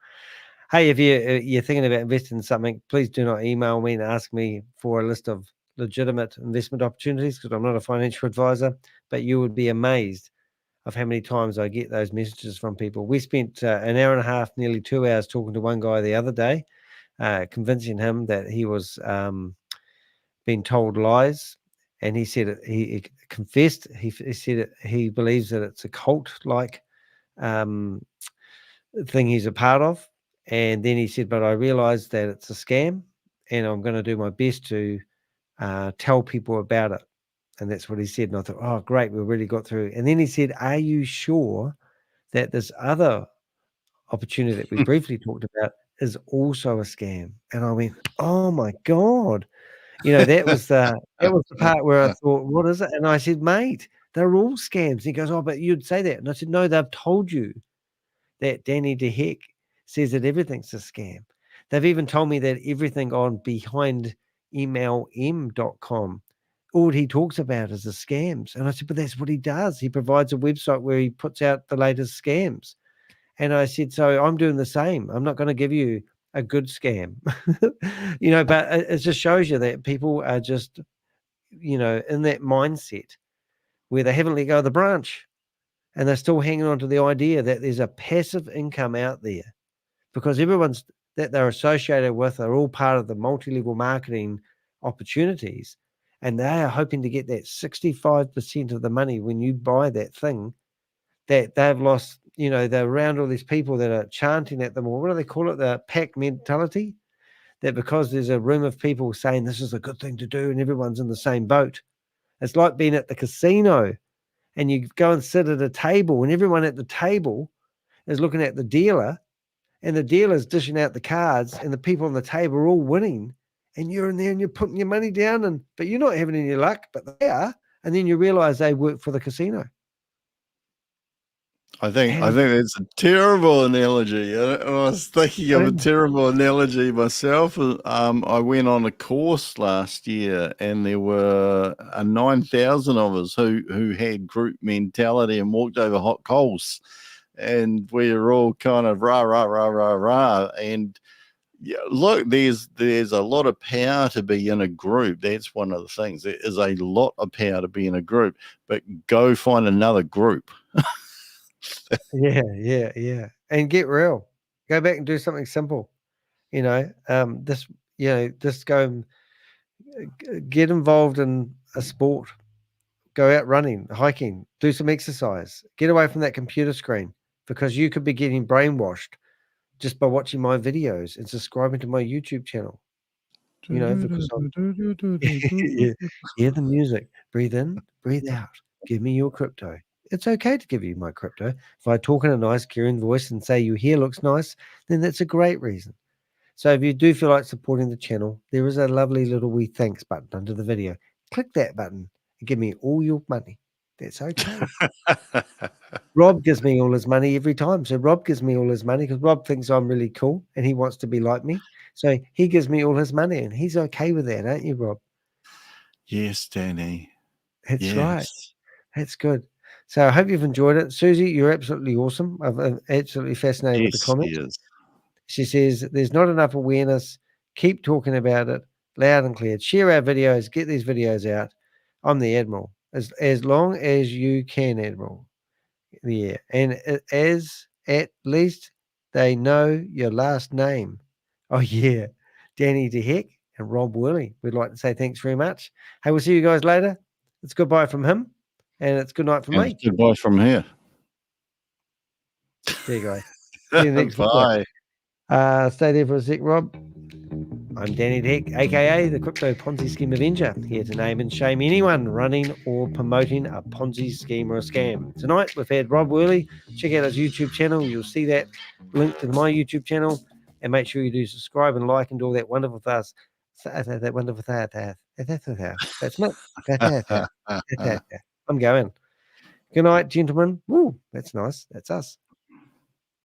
Hey, if you're thinking about investing in something, please do not email me and ask me for a list of legitimate investment opportunities, because I'm not a financial advisor, but you would be amazed of how many times I get those messages from people. We spent an hour and a half, nearly 2 hours talking to one guy the other day, convincing him that he was being told lies. And he said he confessed. He said he believes that it's a cult-like thing he's a part of. And then he said, but I realized that it's a scam, and I'm going to do my best to tell people about it. And that's what he said. And I thought, oh, great, we really got through. And then he said, are you sure that this other opportunity that we briefly talked about is also a scam? And I went, oh my God. That was the part where I thought, what is it? And I said, mate, they're all scams. He goes, oh, but you'd say that. And I said, no, they've told you that Danny de Hek says that everything's a scam. They've even told me that everything on behindemailm.com, all he talks about is the scams. And I said, but that's what he does. He provides a website where he puts out the latest scams. And I said, so I'm doing the same. I'm not going to give you a good scam, but it just shows you that people are just, in that mindset where they haven't let go of the branch, and they're still hanging on to the idea that there's a passive income out there, because everyone's that they're associated with are all part of the multi-level marketing opportunities. And they are hoping to get that 65% of the money when you buy that thing that they've lost. They're around all these people that are chanting at them, or what do they call it? The pack mentality, that because there's a room of people saying this is a good thing to do and everyone's in the same boat. It's like being at the casino and you go and sit at a table and everyone at the table is looking at the dealer, and the dealer's dishing out the cards, and the people on the table are all winning, and you're in there and you're putting your money down, but you're not having any luck, but they are. And then you realize they work for the casino. I think that's a terrible analogy. I was thinking of a terrible analogy myself. I went on a course last year, and there were 9,000 of us who had group mentality and walked over hot coals, and we were all kind of rah rah rah rah rah. And yeah, look, there's a lot of power to be in a group. That's one of the things. There is a lot of power to be in a group, but go find another group. Yeah. And get real. Go back and do something simple. Just go and get involved in a sport. Go out running, hiking, do some exercise. Get away from that computer screen, because you could be getting brainwashed just by watching my videos and subscribing to my YouTube channel. Because hear the music. Breathe in, breathe out. Give me your crypto. It's okay to give you my crypto. If I talk in a nice, caring voice and say your hair looks nice, then that's a great reason. So if you do feel like supporting the channel, there is a lovely little wee thanks button under the video. Click that button and give me all your money. That's okay. Rob gives me all his money every time. So Rob gives me all his money because Rob thinks I'm really cool and he wants to be like me. So he gives me all his money, and he's okay with that, aren't you, Rob? Yes, Danny. That's right. That's good. So I hope you've enjoyed it. Susie, you're absolutely awesome. I'm absolutely fascinated with the comments. She says, there's not enough awareness. Keep talking about it loud and clear. Share our videos. Get these videos out. I'm the Admiral. As long as you can, Admiral. Yeah. And as at least they know your last name. Oh, yeah. Danny de Hek and Rob Boyle. We'd like to say thanks very much. Hey, we'll see you guys later. It's goodbye from him, and it's good night from me. Goodbye from here. There you go. See you next Bye. Stay there for a sec, Rob. I'm Danny de Hek, aka the Crypto Ponzi Scheme Avenger, here to name and shame anyone running or promoting a Ponzi scheme or a scam. Tonight, we've had Rob Worley. Check out his YouTube channel. You'll see that linked to my YouTube channel. And make sure you do subscribe and like and do all that wonderful stuff. That wonderful stuff. That's not. I'm going. Good night, gentlemen. Woo, that's nice. That's us.